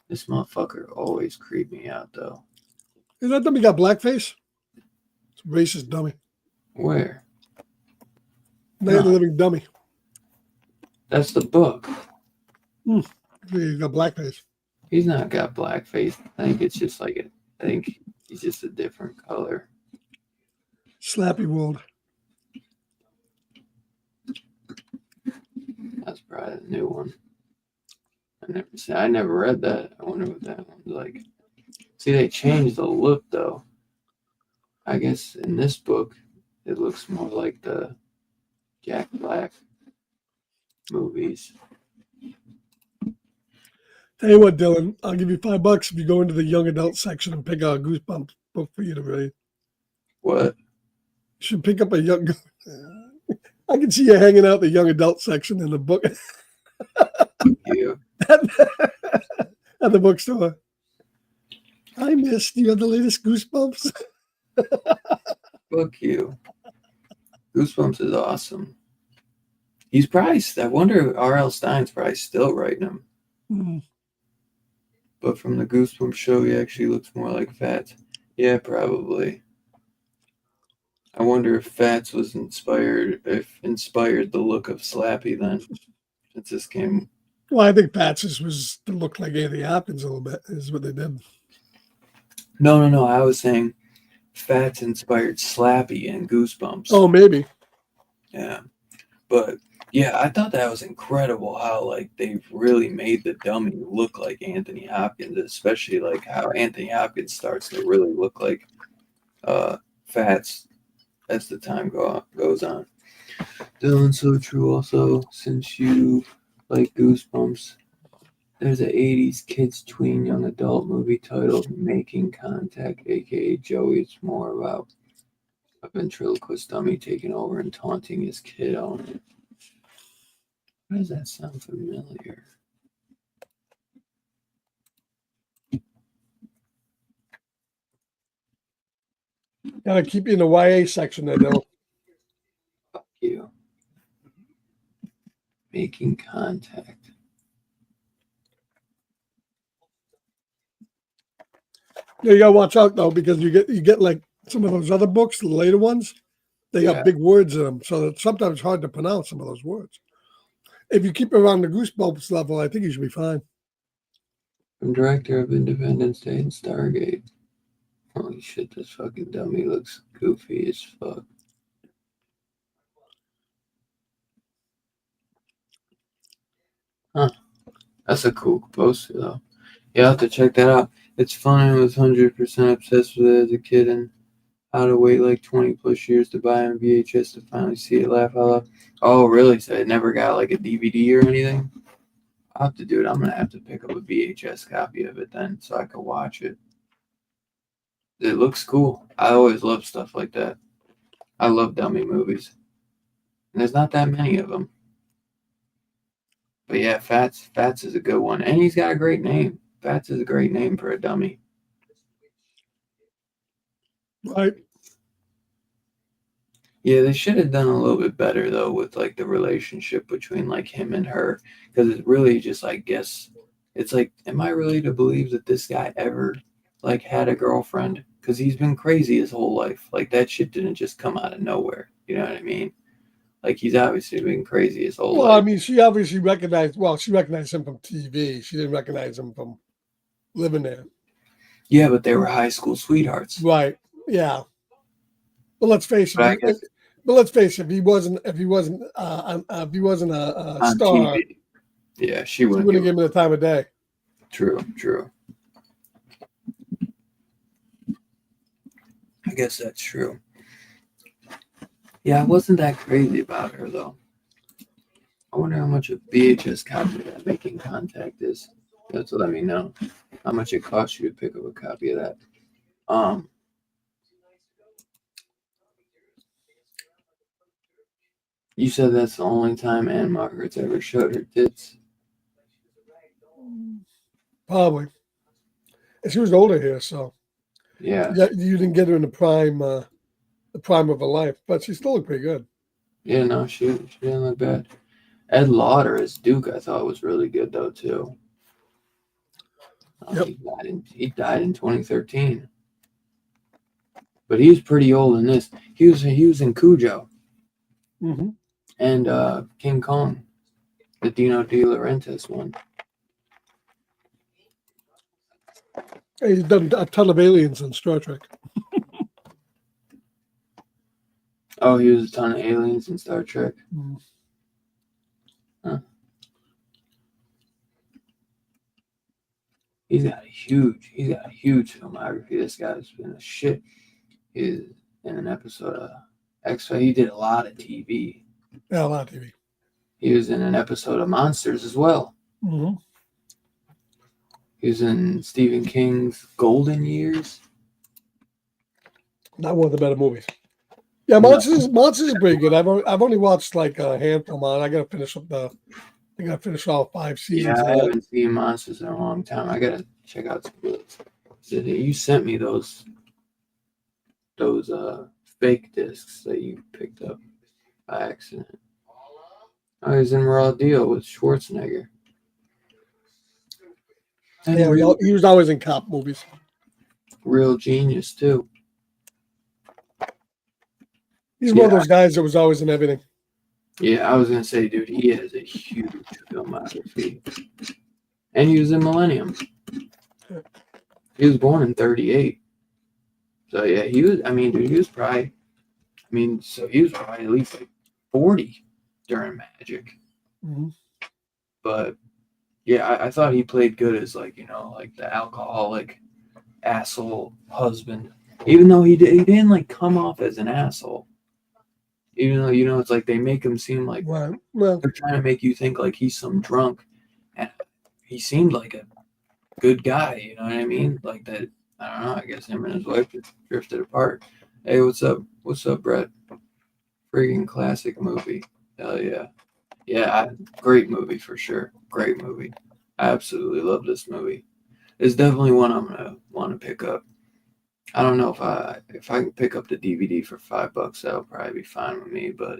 this motherfucker always creeped me out though. Is that dummy got blackface? It's a racist dummy. Where? Night of the Living Dummy. That's the book. He's got blackface. He's not got blackface. I think it's just I think he's just a different color. Slappy World. That's probably a new one. I never read that. I wonder what that one's like. See, they changed the look though. I guess in this book, it looks more like the Jack Black movies. Tell you what, Dylan, I'll give you $5 if you go into the young adult section and pick out a Goosebumps book for you to read. What? You should pick up a young. I can see you hanging out the young adult section in the book You. at the bookstore. Hi, miss. Do you have the latest Goosebumps? Fuck you. Goosebumps is awesome. He's probably. I wonder if R.L. Stein's probably still writing them. Hmm. But from the Goosebumps show, he actually looks more like Fats. Yeah, probably. I wonder if Fats inspired the look of Slappy then, since this came Well, I think Patches was to look like Anthony Hopkins a little bit, is what they did. No. I was saying Fats inspired Slappy and Goosebumps. Oh, maybe. Yeah. But yeah, I thought that was incredible how like they've really made the dummy look like Anthony Hopkins, especially like how Anthony Hopkins starts to really look like Fats as the time goes on. Dylan, so true. Also, since you like Goosebumps, there's an 80s kids tween young adult movie titled Making Contact, aka Joey. It's more about a ventriloquist dummy taking over and taunting his kid owner. Why does that sound familiar? Gotta keep you in the YA section there, Dylan. Fuck you. Making Contact. Yeah, you gotta watch out though, because you get like some of those other books, the later ones, they Yeah. got big words in them, so it's sometimes hard to pronounce some of those words. If you keep around the Goosebumps level, I think you should be fine. From director of Independence Day and Stargate. Holy shit, this fucking dummy looks goofy as fuck. Huh. That's a cool poster though. You have to check that out. It's fun. I was 100% obsessed with it as a kid and how to wait like 20 plus years to buy on VHS to finally see it, laugh out loud. Oh, really? So it never got like a DVD or anything? I'll have to do it. I'm going to have to pick up a VHS copy of it then so I can watch it. It looks cool. I always love stuff like that. I love dummy movies. And there's not that many of them. But yeah, Fats is a good one. And he's got a great name. Fats is a great name for a dummy. Right. Yeah, they should have done a little bit better though with like the relationship between like him and her, because it's really just, I guess, it's like, am I really to believe that this guy ever like had a girlfriend? Because he's been crazy his whole life. Like that shit didn't just come out of nowhere. You know what I mean? Like he's obviously been crazy his whole Well, life. I mean, she obviously recognized. Well, she recognized him from TV. She didn't recognize him from living there. Yeah, but they were high school sweethearts. Right. Yeah. But let's face But I it. guess But let's face it. If he wasn't a on star, TV, yeah, she she wouldn't wouldn't give give him the time of day. True. I guess that's true. Yeah, I wasn't that crazy about her though. I wonder how much a VHS copy of that Making Contact is. You have to let me know how much it costs you to pick up a copy of that. You said that's the only time Anne Margaret's ever showed her tits. Probably. And she was older here, so Yeah. you didn't get her in the prime of her life, but she still looked pretty good. Yeah, no, she didn't look bad. Ed Lauder as Duke, I thought was really good though too. Yep. He died in 2013. But he was pretty old in this. He was in Cujo Mm-hmm. and King Kong, the Dino De Laurentiis one. He's done a ton of aliens on Star Trek. Oh, he was a ton of aliens in Star Trek. Mm. Huh. He's got a huge filmography. This guy's been a shit. He's in an episode of X-Files. He did a lot of TV. Yeah, a lot of TV. He was in an episode of Monsters as well. Mm-hmm. He was in Stephen King's Golden Years. Not one of the better movies. Yeah, Monsters is pretty good. I've only watched like a handful on. I gotta finish all 5 seasons. Yeah, I haven't seen Monsters in a long time. I gotta check out some of those. You sent me those fake discs that you picked up by accident. Oh, he's in Raw Deal with Schwarzenegger. And Yeah, he was always in cop movies. Real Genius too. He's one of those guys that was always in everything. Yeah, I was gonna say, dude, he has a huge filmography, and he was in Millennium. He was born in '38, so yeah, he was. I mean, dude, he was probably. I mean, so he was probably at least like 40 during Magic, Mm-hmm. but yeah, I thought he played good as like like the alcoholic asshole husband, even though he didn't like come off as an asshole. Even though it's like they make him seem like Right. Well, they're trying to make you think like he's some drunk, and he seemed like a good guy. You know what I mean? Like that. I don't know. I guess him and his wife just drifted apart. Hey, what's up? What's up, Brett? Freaking classic movie. Hell yeah. Yeah, great movie for sure. Great movie. I absolutely love this movie. It's definitely one I'm gonna want to pick up. I don't know if I can pick up the DVD for $5, that'll probably be fine with me. But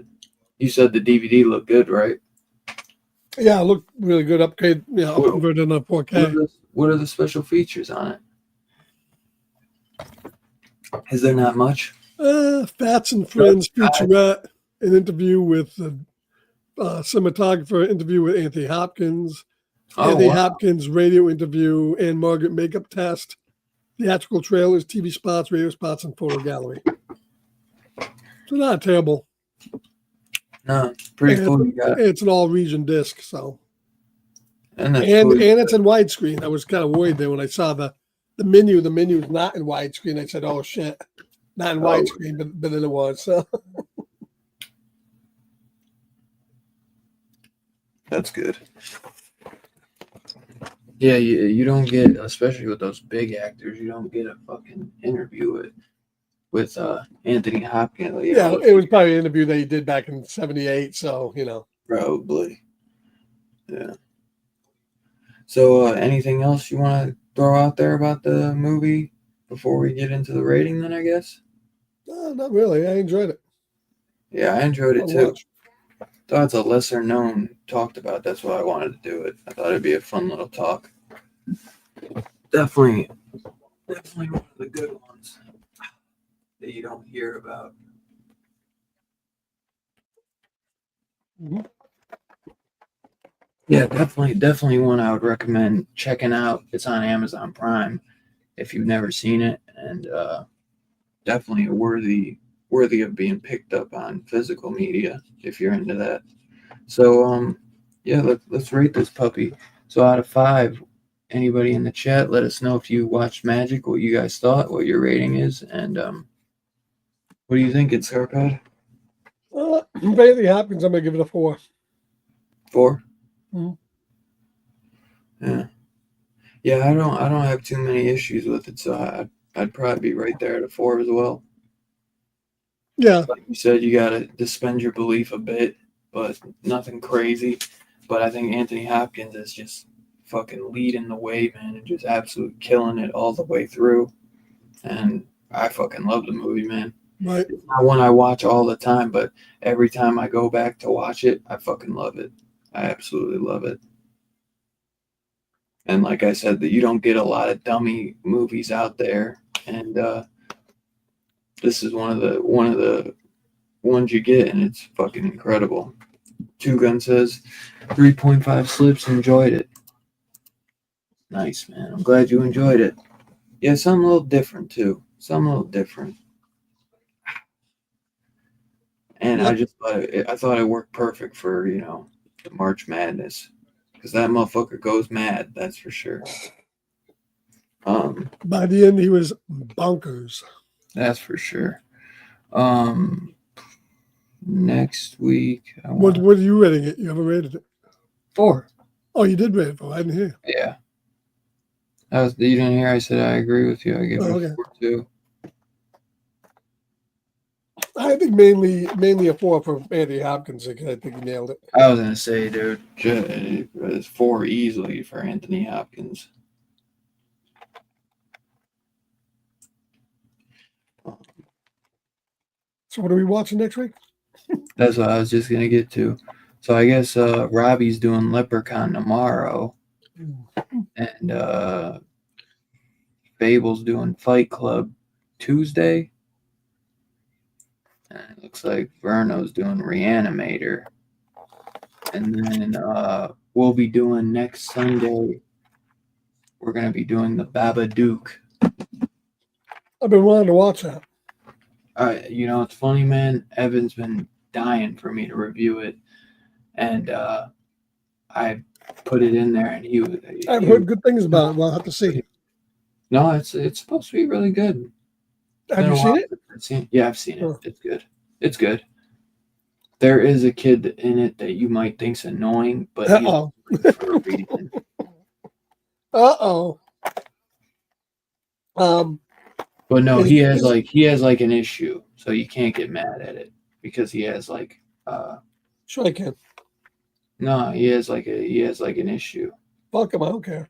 you said the DVD looked good, right? yeah, it looked really good. Upgrade, What, upgraded on what, 4K. what are the special features on it? Is there not much? Fats and Friends featurette, an interview with the cinematographer, interview with Anthony Hopkins, Oh, Anthony wow. Hopkins radio interview, and Margaret makeup test, theatrical trailers, TV spots, radio spots, and photo gallery. So not terrible. No, pretty And cool. You got it's an all-region disc, so and that's and cool. it's in widescreen. I was kind of worried there when I saw the menu. The menu is not in widescreen. I said, "Oh shit, not in Oh. widescreen," but then it was. So That's good. Yeah, you don't get, especially with those big actors, you don't get a fucking interview with Anthony Hopkins. yeah, it was probably an interview that he did back in '78. So Probably. Yeah. So, anything else you want to throw out there about the movie before we get into the rating? Then I guess. no, not really. I enjoyed it. Yeah, I enjoyed it Fun too. watch. Thought it's a lesser known talked about. That's why I wanted to do it. I thought it'd be a fun little talk. Definitely one of the good ones that you don't hear about. Mhm. Yeah, definitely one I would recommend checking out. It's on Amazon Prime if you've never seen it, and definitely worthy of being picked up on physical media if you're into that. So yeah, let's rate this puppy. So out of 5, anybody in the chat, let us know if you watched Magic, what you guys thought, what your rating is, and what do you think it's Scarpad? Anthony Hopkins, I'm gonna give it a 4. 4? Mhm. Yeah. Yeah, I don't have too many issues with it, so I'd probably be right there at a 4 as well. Yeah, Like you said, you gotta suspend your belief a bit, but nothing crazy. But I think Anthony Hopkins is just fucking leading the way, man, and just absolutely killing it all the way through. And I fucking love the movie, man. right. It's not one I watch all the time, but every time I go back to watch it, I fucking love it. I absolutely love it. And like I said, that you don't get a lot of dummy movies out there, and this is one of the ones you get, and it's fucking incredible. Two Gun says 3.5 slips, enjoyed it. Nice, man. I'm glad you enjoyed it. Yeah, something a little different too. Something a little different. And I just thought it worked perfect for the March Madness, because that motherfucker goes mad. That's for sure. By the end, he was bonkers. That's for sure. Next week What are you rating it? You haven't rated it. 4. Oh, you did rate it 4. I didn't hear. Yeah. You didn't hear I said I agree with you. I give it a 4 too. I think mainly a 4 for Anthony Hopkins because I think he nailed it. I was gonna say, dude, it's 4 easily for Anthony Hopkins. So what are we watching next week? That's what I was just gonna get to. So I guess Robbie's doing Leprechaun tomorrow, and Fable's doing Fight Club Tuesday, and it looks like Verno's doing Reanimator And then we'll be doing next Sunday. We're gonna be doing the Babadook. I've been wanting to watch that. It's funny, man. Evan's been dying for me to review it, and I put it in there, and I've heard good things about it. Well, I'll have to see. No, it's supposed to be really good. Have you seen it? Yeah, I've seen it. Oh. It's good. It's good. There is a kid in it that you might think's annoying, but he's Uh-oh. for a reason. Uh-oh. But no, he has like an issue, so you can't get mad at it because he has like Sure I can. no, he has like an issue. Fuck him, I don't care.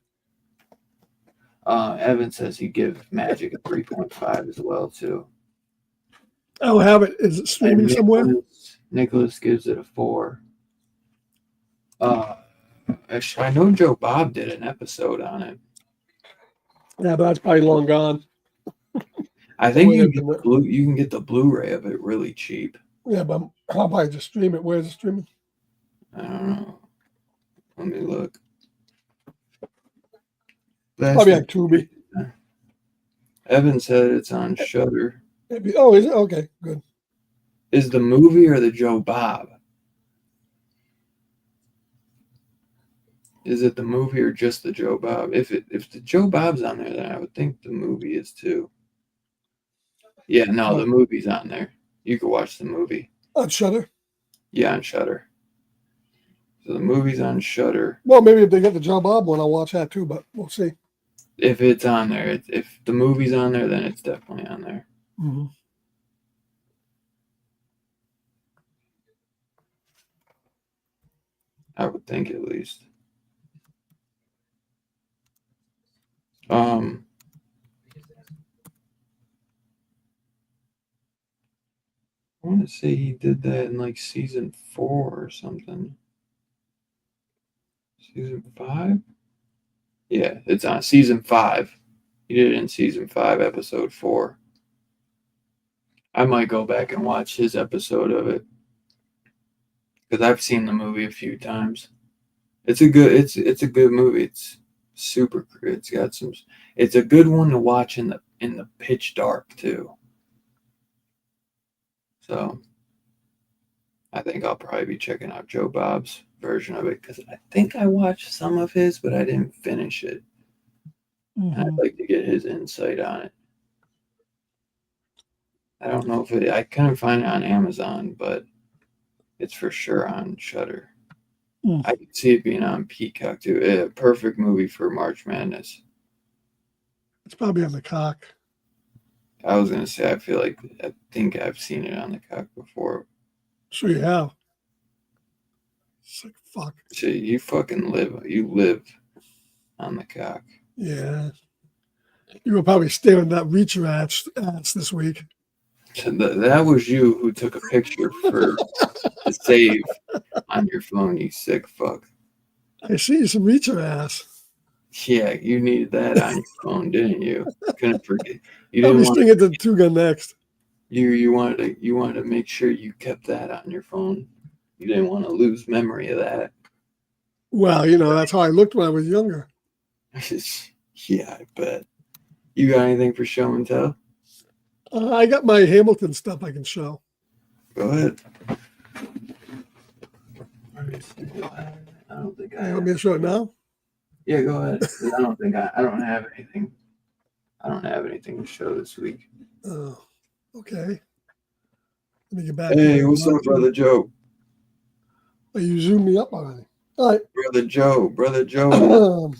Evan says he gives Magic a 3.5 as well too. I'll have it. Is it streaming somewhere? Nicholas gives it a 4. I know Joe Bob did an episode on it. Yeah, but that's probably long gone. I think you can get the Blu-ray of it really cheap. Yeah, but I'll probably just stream it. Where's it streaming? I don't know. Let me look. Probably on Tubi. Evan said it's on Shudder. Oh, is it? Okay, good. Is the movie or the Joe Bob? Is it the movie or just the Joe Bob? If the Joe Bob's on there, then I would think the movie is too. Yeah, no, the movie's on there. You can watch the movie. On Shudder? Yeah, on Shudder. So the movie's on Shudder. Well, maybe if they get the Joe Bob one, I'll watch that too, but we'll see. If it's on there, if the movie's on there, then it's definitely on there. Mm-hmm. I would think at least. I want to say he did that in like season 4 or something. Season 5? Yeah, it's on season 5. He did it in season 5, episode 4. I might go back and watch his episode of it because I've seen the movie a few times. It's a good movie. It's super. It's a good one to watch in the pitch dark too. So I think I'll probably be checking out Joe Bob's version of it because I think I watched some of his, but I didn't finish it. Mm-hmm. I'd like to get his insight on it. I don't know if I couldn't find it on Amazon, but it's for sure on Shudder. I can see it being on Peacock too. A perfect movie for March Madness. It's probably on the cock. I was gonna say I think I've seen it on the cock before. Sure you have. It's like fuck. So you fucking live on the cock. Yeah. You were probably staring that Reacher ads this week. That was you who took a picture to save on your phone, you sick fuck. I see some Reacher ass. Yeah, you needed that on your phone, didn't you? Couldn't forget. You I'll didn't be want singing the Two Gun next. You wanted to make sure you kept that on your phone. You didn't want to lose memory of that. Well, that's how I looked when I was younger. Yeah, I bet. You got anything for show and tell? I got my Hamilton stuff I can show. Go ahead. I don't think I You want me to show it now? Yeah, go ahead. I don't have anything. I don't have anything to show this week. Oh, okay. Let me get back. Hey, what's up, Brother Joe? Oh, you zoomed me up already. All right. Brother Joe.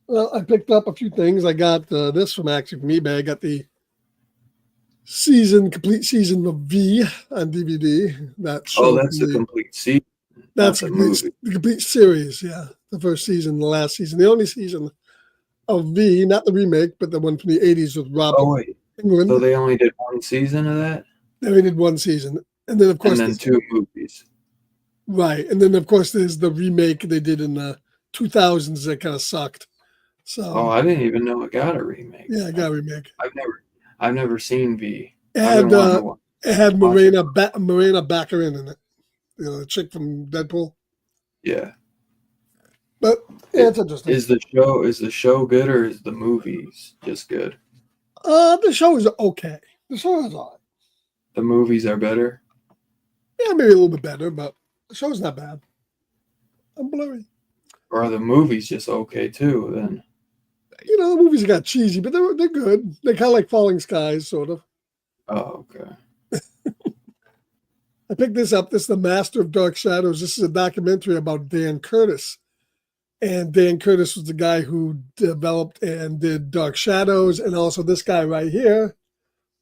Well, I picked up a few things. I got this from eBay. I got the complete season of V on DVD. That's the complete season. That's the complete series. Yeah, the first season, the last season, the only season of V, not the remake, but the one from the '80s with Rob England. So they only did one season of that. They only did one season, and then of course, 2 movies. Right, and then of course there's the remake they did in the 2000s that kind of sucked. So. I didn't even know it got a remake. Yeah, it got a remake. I've never seen V. It had Marina Baccarin in it. The chick from Deadpool. Yeah. But yeah, it's interesting. Is the show good or is the movies just good? The show is okay. The show is all right. The movies are better. Yeah, maybe a little bit better, but the show's not bad. I'm blurry. Or are the movies just okay too? Then You know, the movies got cheesy, but they're good. They're kind of like Falling Skies, sort of. oh okay. I picked this up. This is The Master of Dark Shadows. This is a documentary about Dan Curtis. And Dan Curtis was the guy who developed and did Dark Shadows. And also this guy right here,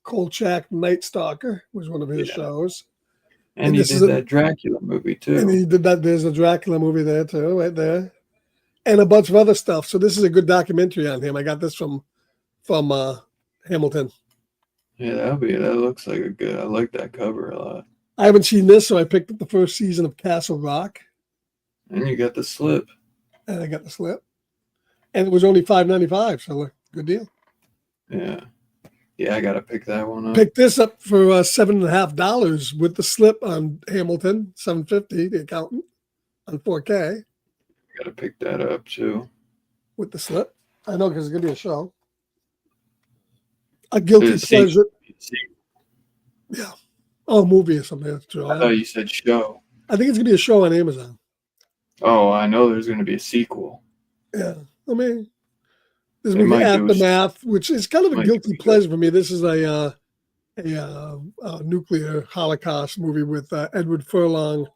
Kolchak Night Stalker, was one of his shows. And he did that Dracula movie too. And he did that. There's a Dracula movie there too, right there. And a bunch of other stuff. So this is a good documentary on him. I got this from Hamilton. Yeah, that looks like a good. I like that cover a lot. I haven't seen this, so I picked up the first season of Castle Rock. And you got the slip. And I got the slip. And it was only $5.95, so good deal. Yeah. Yeah, I gotta pick that one up. Picked this up for $7.50 with the slip on Hamilton, $7.50, the accountant, on 4K. Gotta pick that up too. With the slip. I know because it's gonna be a show. A guilty pleasure. Yeah. Oh, movie or something. That's true. I thought you said show. I think it's gonna be a show on Amazon. Oh, I know there's gonna be a sequel. Yeah. I mean, there's gonna be Aftermath, which is kind of a guilty pleasure for me. This is a nuclear Holocaust movie with Edward Furlong.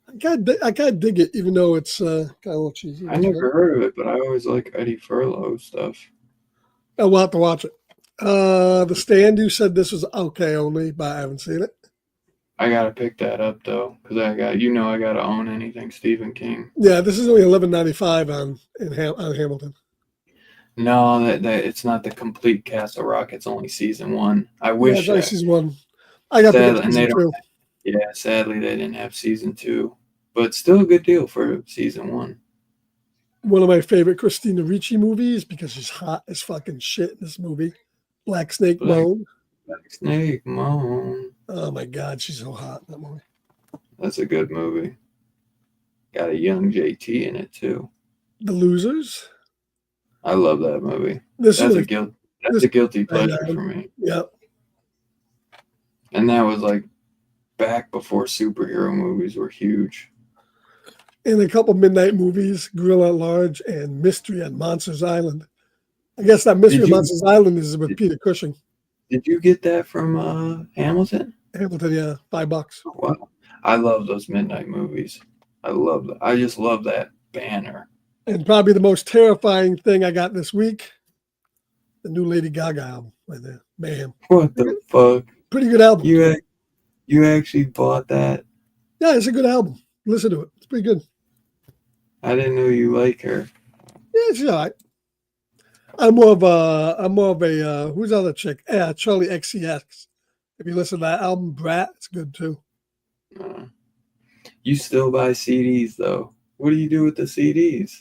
I kind of dig it, even though it's kind of a little cheesy. I never heard of it, but I always like Eddie Furlow stuff. We'll have to watch it. The Stand, you said this was okay only, but I haven't seen it. I gotta pick that up though, because I gotta own anything Stephen King. Yeah, this is only $11.95 on Hamilton. No, that it's not the complete Castle Rock. It's only season 1. I wish. Yeah, it's season 1. I got sadly, the season 2. Yeah, sadly they didn't have season 2, but still a good deal for season 1. One of my favorite Christina Ricci movies because she's hot as fucking shit in this movie. Black Snake Moan. Black Snake Moan. Oh my God, she's so hot in that movie. That's a good movie. Got a young JT in it too. The Losers. I love that movie. That's a guilty pleasure for me. Yeah. And that was like back before superhero movies were huge. And a couple midnight movies, Gorilla at Large and Mystery on Monsters Island. I guess that Mystery on Monsters Island is with Peter Cushing. Did you get that from Hamilton? Hamilton, yeah, $5. Wow. I love those midnight movies. I love that. I just love that banner. And probably the most terrifying thing I got this week, the new Lady Gaga album right there. Mayhem. What the fuck? Pretty good album. You actually bought that? Yeah, it's a good album. Listen to it. It's pretty good. I didn't know you like her. Yeah, it's all right. I'm more of a who's the other chick? Yeah, Charlie XCX. If you listen to that album, Brat, it's good too. You still buy CDs though. What do you do with the CDs?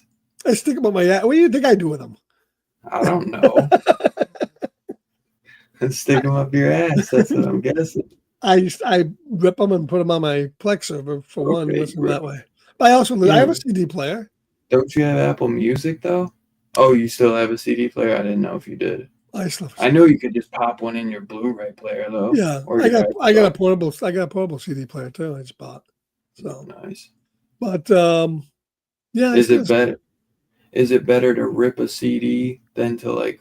I stick them on my ass. What do you think I do with them? I don't know. Stick them up your ass. That's what I'm guessing. I rip them and put them on my Plex server for one. Listen that way. But I have a CD player. Don't you have Apple Music though? Oh, you still have a CD player? I didn't know if you did. I know you could just pop one in your Blu-ray player though. Yeah, I got a portable CD player too. I just bought. So nice. But yeah. Is it better to rip a CD than to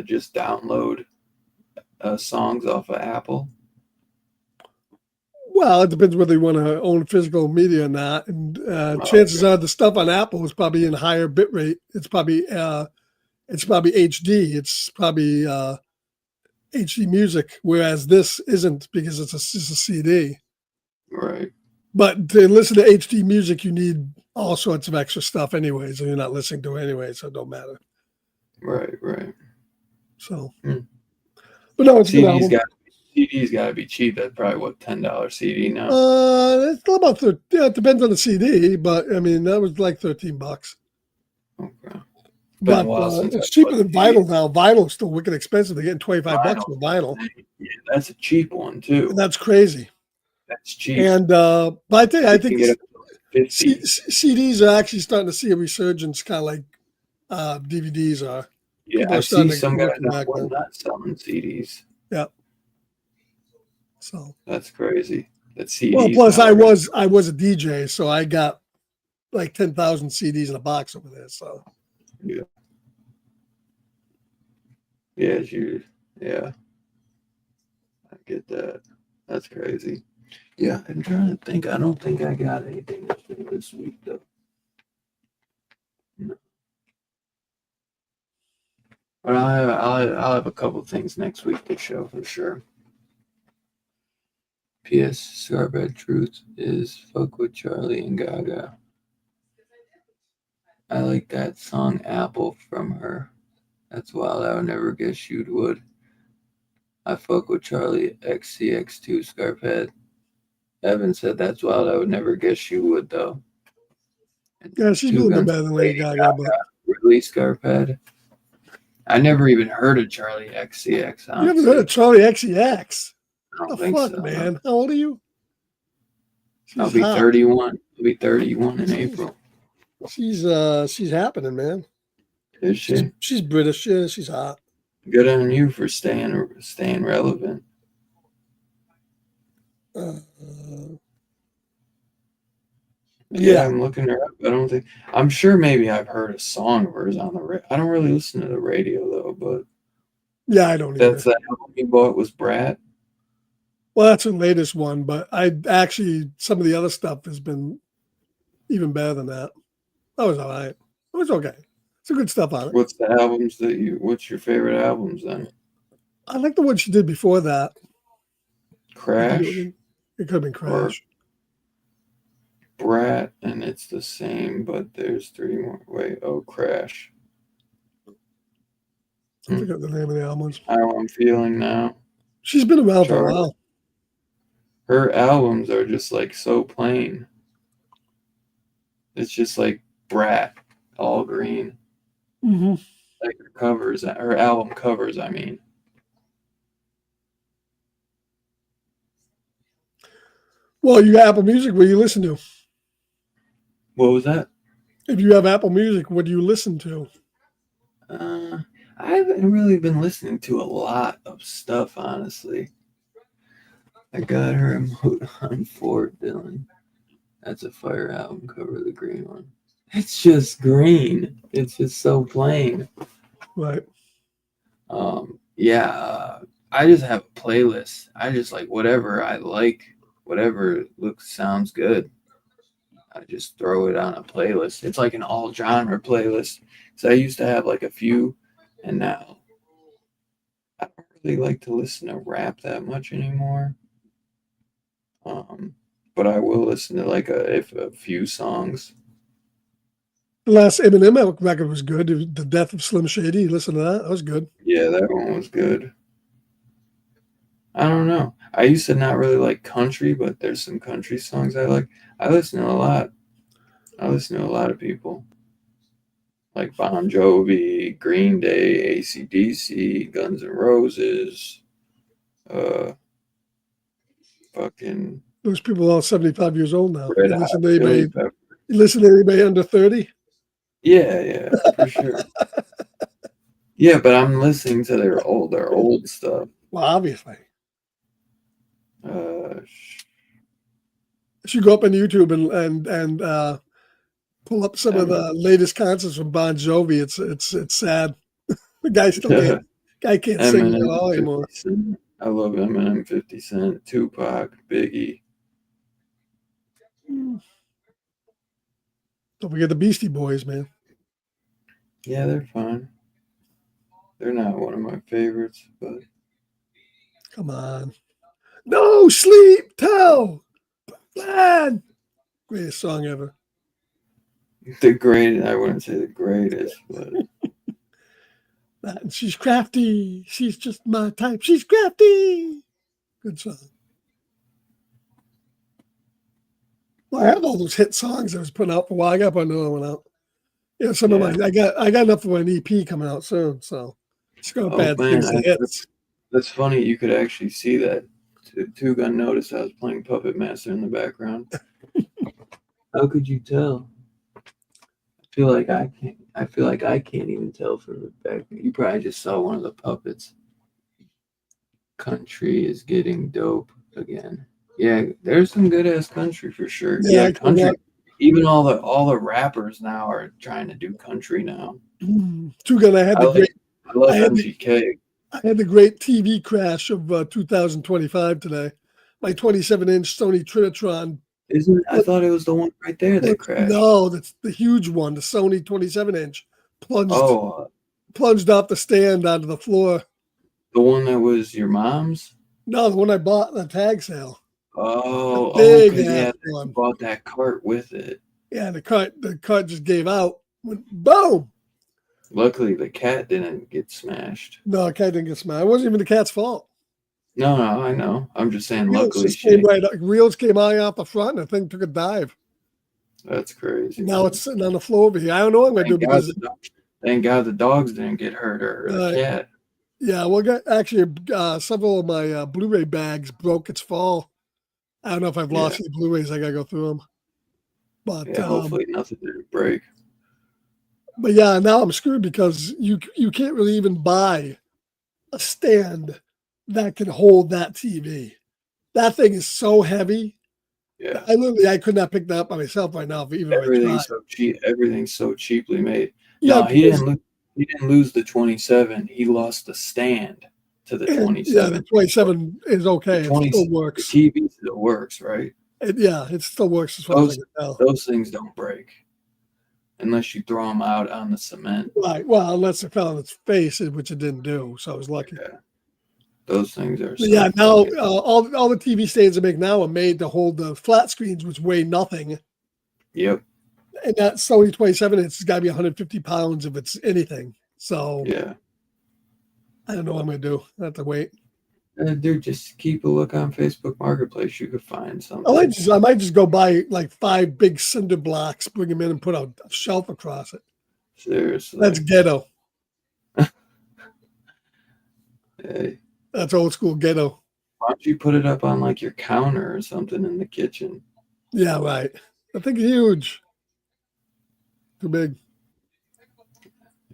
just download songs off of Apple? Well, it depends whether you want to own physical media or not. And chances are the stuff on Apple is probably in higher bit rate. It's probably HD. It's probably HD music, whereas this isn't because it's a CD. Right. But to listen to HD music, you need all sorts of extra stuff anyway, so you're not listening to it anyway, so it don't matter. Right. So, but no, it's a good album. CD's got to be cheap. That's probably what, $10 CD now. It's about it depends on the CD, but I mean that was like $13. Okay. But it's cheaper than vinyl now. Vinyl is still wicked expensive. They're getting $25 for vinyl. Yeah, that's a cheap one too. And that's crazy. That's cheap. And but I think 50. CDs are actually starting to see a resurgence, kind of like DVDs are. Yeah, People I are see starting to some guys look back now. not selling CDs. Yeah. So That's crazy. That CDs. well, plus now I are gonna- was a DJ, so I got like 10,000 CDs in a box over there. So Yeah. Yeah, yeah. I get that. That's crazy. Yeah, I'm trying to think. I don't think I got anything this week though. No. But I'll have a couple things next week to show for sure. P.S. Scarbred Truth is fuck with Charlie and Gaga. I like that song Apple from her. That's wild. I would never guess you would. I fuck with Charlie XCX2 Scarphead. Evan said that's wild. I would never guess you would though. yeah, she's a Two little bit Guns better than Lady Gaga, but Really Scarphead. I never even heard of Charlie XCX. you haven't heard of Charlie XCX? I don't The think fuck, so. man? How old are you? I'll She's be hot. 31. I'll be 31 in April. She's happening, man. Is she? She's British. Yeah, she's hot. Good on you for staying relevant. Yeah, I'm looking her up. I don't think I'm sure. Maybe I've heard a song of hers on the radio. I don't really listen to the radio though, but yeah, I don't that's either. the album you bought was Brat. Well, that's her latest one, but I actually some of the other stuff has been even better than that. That was all right. It was okay. Some good stuff on it. What's the albums that you? What's your favorite albums then? I like the one she did before that. Crash. It could have been Crash. Brat, and it's the same, but there's three more. Wait, Crash. I forgot the name of the album. How I'm Feeling Now. She's been around for a while. Her albums are just like so plain. It's just like Brat, all green. Mm-hmm. Like her album covers, I mean. Well, you got Apple Music. What do you listen to? What was that? If you have Apple Music, what do you listen to? I haven't really been listening to a lot of stuff, honestly. I got her emote on Fort Dylan. That's a fire album cover, the green one. It's just green. It's just so plain. Right. Yeah. I just have a playlist. I just like whatever I like, whatever sounds good. I just throw it on a playlist. It's like an all genre playlist. So I used to have like a few, and now I don't really like to listen to rap that much anymore. But I will listen to like a few songs. The last Eminem record was good. The Death of Slim Shady. You listen to that? That was good. Yeah, that one was good. I don't know. I used to not really like country, but there's some country songs I like. I listen to a lot. I listen to a lot of people. Like Bon Jovi, Green Day, AC/DC, Guns N' Roses, fucking Those people are all 75 years old now. Red You Hot listen to Chili anybody, Peppers. you listen to anybody under 30? Yeah, for sure. Yeah, but I'm listening to their old stuff. Well, obviously. Uh, If you go up on YouTube and pull up some of the latest concerts from Bon Jovi, it's sad. The guy still can't sing at all anymore. I love Eminem, 50 Cent, Tupac, Biggie. Don't forget the Beastie Boys, man. Yeah, they're fine. They're not one of my favorites, but come on. No sleep, tell, plan. Greatest song ever. I wouldn't say the greatest, but she's crafty. She's just my type. She's crafty. Good song. Well, I have all those hit songs I was putting out for a while. I got to put another one out. Yeah, some of my I got enough for an EP coming out soon. So it's going to things to hits. That's funny. You could actually see that. Two Gun noticed I was playing Puppet Master in the background. How could you tell? I feel like I can't. I feel like I can't even tell from the back. You probably just saw one of the puppets. Country is getting dope again. Yeah, there's some good ass country for sure. Yeah, Yeah, I can country. Even all the rappers now are trying to do country now. Too good. I love I had the MGK. I had the great TV crash of 2025 today. My 27-inch Sony Trinitron. Isn't I thought it was the one right there that crashed. No, that's the huge one, the Sony 27-inch, plunged Oh, plunged off the stand onto the floor. the one that was your mom's. No, the one I bought in the tag sale. Oh, Big because ass yeah, you one. bought that cart with it. Yeah, the cart just gave out. Went boom. Luckily, the cat didn't get smashed. No, the cat didn't get smashed. It wasn't even the cat's fault. No, I know. I'm just saying. Wheels Luckily, just she came didn't. right up. Wheels came high off the front, and the thing took a dive. That's crazy. Now it's sitting on the floor over here. I don't know what I'm gonna do because Thank God the dogs didn't get hurt or the cat. yeah, well, actually, several of my Blu-ray bags broke its fall. I don't know if I've lost any Blu-rays. I gotta go through them. But Yeah, hopefully nothing didn't break. But yeah, now I'm screwed because you can't really even buy a stand that can hold that TV. That thing is so heavy. Yeah, I could not pick that up by myself right now. Even if I tried. everything's so cheap. Everything's so cheaply made. Yeah, No, he didn't. He didn't lose the 27. He lost the stand to the 27. Yeah, the 27 is okay. It still works. The TV still works, right? It still works as far as I can tell. Those things don't break unless you throw them out on the cement. Right. Well, unless it fell on its face, which it didn't do. So I was lucky. Yeah. Those things are. So yeah. Now all the TV stands I make now are made to hold the flat screens, which weigh nothing. Yep. And that Sony 27 it's got to be 150 pounds if it's anything. So yeah, I don't know what I'm gonna do. I have to wait. Dude, just keep a look on Facebook Marketplace. You could find something. I might just go buy like 5 big cinder blocks, bring them in, and put a shelf across it. Seriously, that's ghetto. Hey. That's old school ghetto. Why don't you put it up on like your counter or something in the kitchen? Yeah, right. I think it's huge. Too big.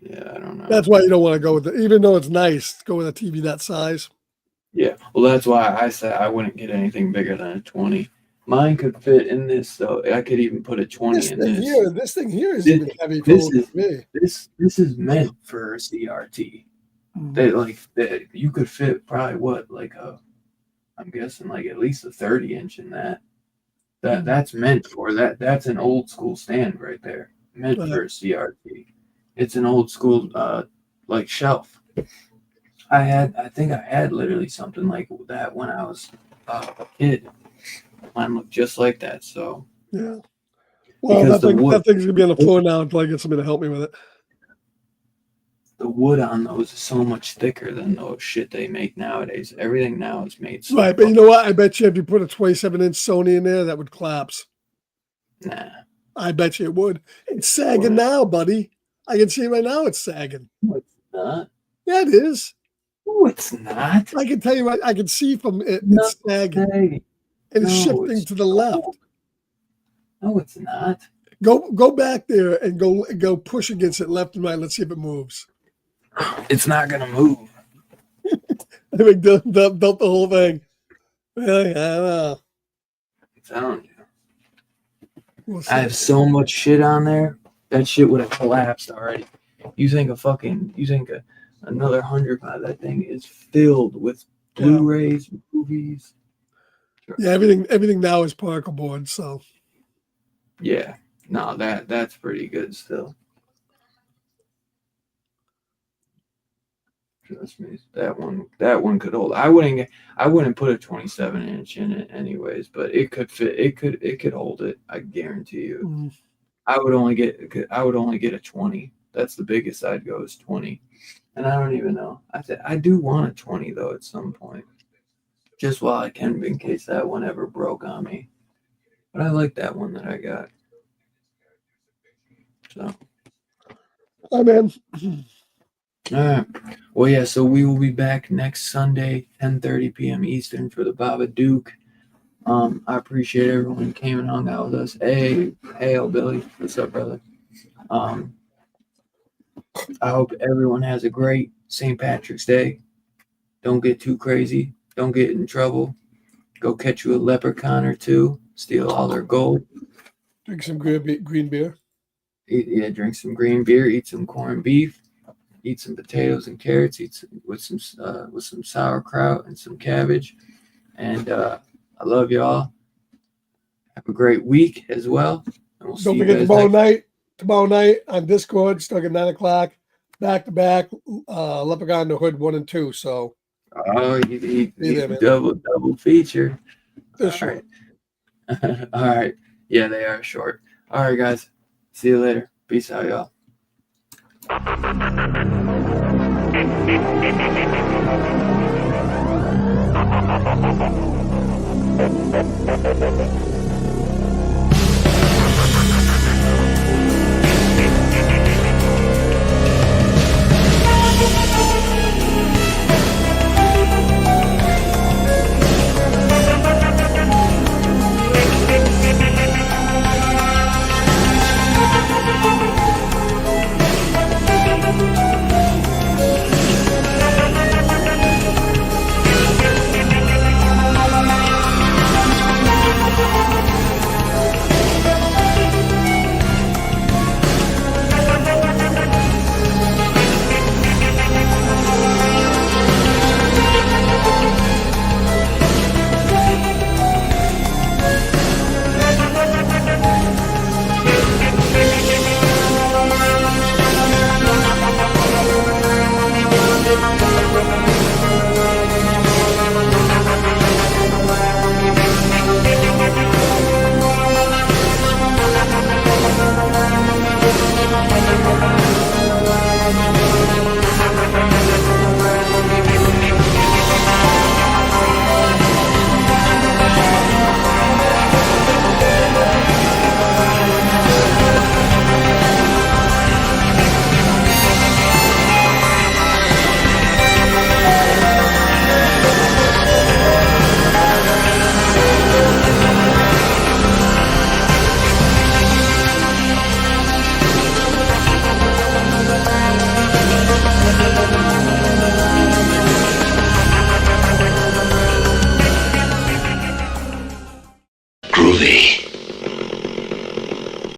Yeah, I don't know. That's why you don't want to go with it, even though it's nice. Go with a TV that size. Yeah, well, that's why I said I wouldn't get anything bigger than a 20. Mine could fit in this, though. I could even put a 20 in this. This thing here is even heavy for me. This is meant for a CRT. You could fit probably I'm guessing like at least a 30-inch in that. That's meant for that. That's an old school stand right there, meant for a CRT. It's an old school like shelf. I think I had literally something like that when I was a kid. Mine looked just like that. So yeah. Well, that thing's gonna be on the floor now until I get somebody to help me with it. The wood on those is so much thicker than those shit they make nowadays. Everything now is made so right, but you know what? I bet you if you put a 27-inch Sony in there, that would collapse. Nah. I bet you it would. It's sagging now, buddy. I can see right now it's sagging. No, it's not. Yeah, it is. No, it's not. I can tell you I can see from it, it's sagging. And it's shifting to the left. No, it's not. Go back there and go push against it left and right. Let's see if it moves. It's not gonna move. I think dump the whole thing. Really? I don't know. I'm telling you. I have so much shit on there. That shit would have collapsed already. You think another 100 by that thing is filled with Blu-rays, movies. Yeah, everything now is particle board, so yeah. No, that's pretty good still. Trust me, that one could hold. I wouldn't put a 27-inch in it anyways, but it could fit. It could hold it. I guarantee you. Mm. I would only get a 20. That's the biggest I'd go is 20, and I don't even know. I do want a 20 though at some point, just while I can, in case that one ever broke on me. But I like that one that I got. So. Hi, man. All right. Well, yeah, so we will be back next Sunday, 10:30 p.m. Eastern for the Babadook. I appreciate everyone who came and hung out with us. Hey, old Billy, what's up, brother? I hope everyone has a great St. Patrick's Day. Don't get too crazy. Don't get in trouble. Go catch you a leprechaun or two. Steal all their gold. Drink some green beer. Drink some green beer. Eat some corned beef. Eat some potatoes and carrots. With some sauerkraut and some cabbage. And I love y'all. Have a great week as well. And we'll Don't see forget you guys tomorrow night on Discord, starting at 9 o'clock, back to back, Leprechaun in the Hood 1 and 2. So you there, man. double feature. They're All short. right. All right. Yeah, they are short. All right, guys. See you later. Peace out, y'all.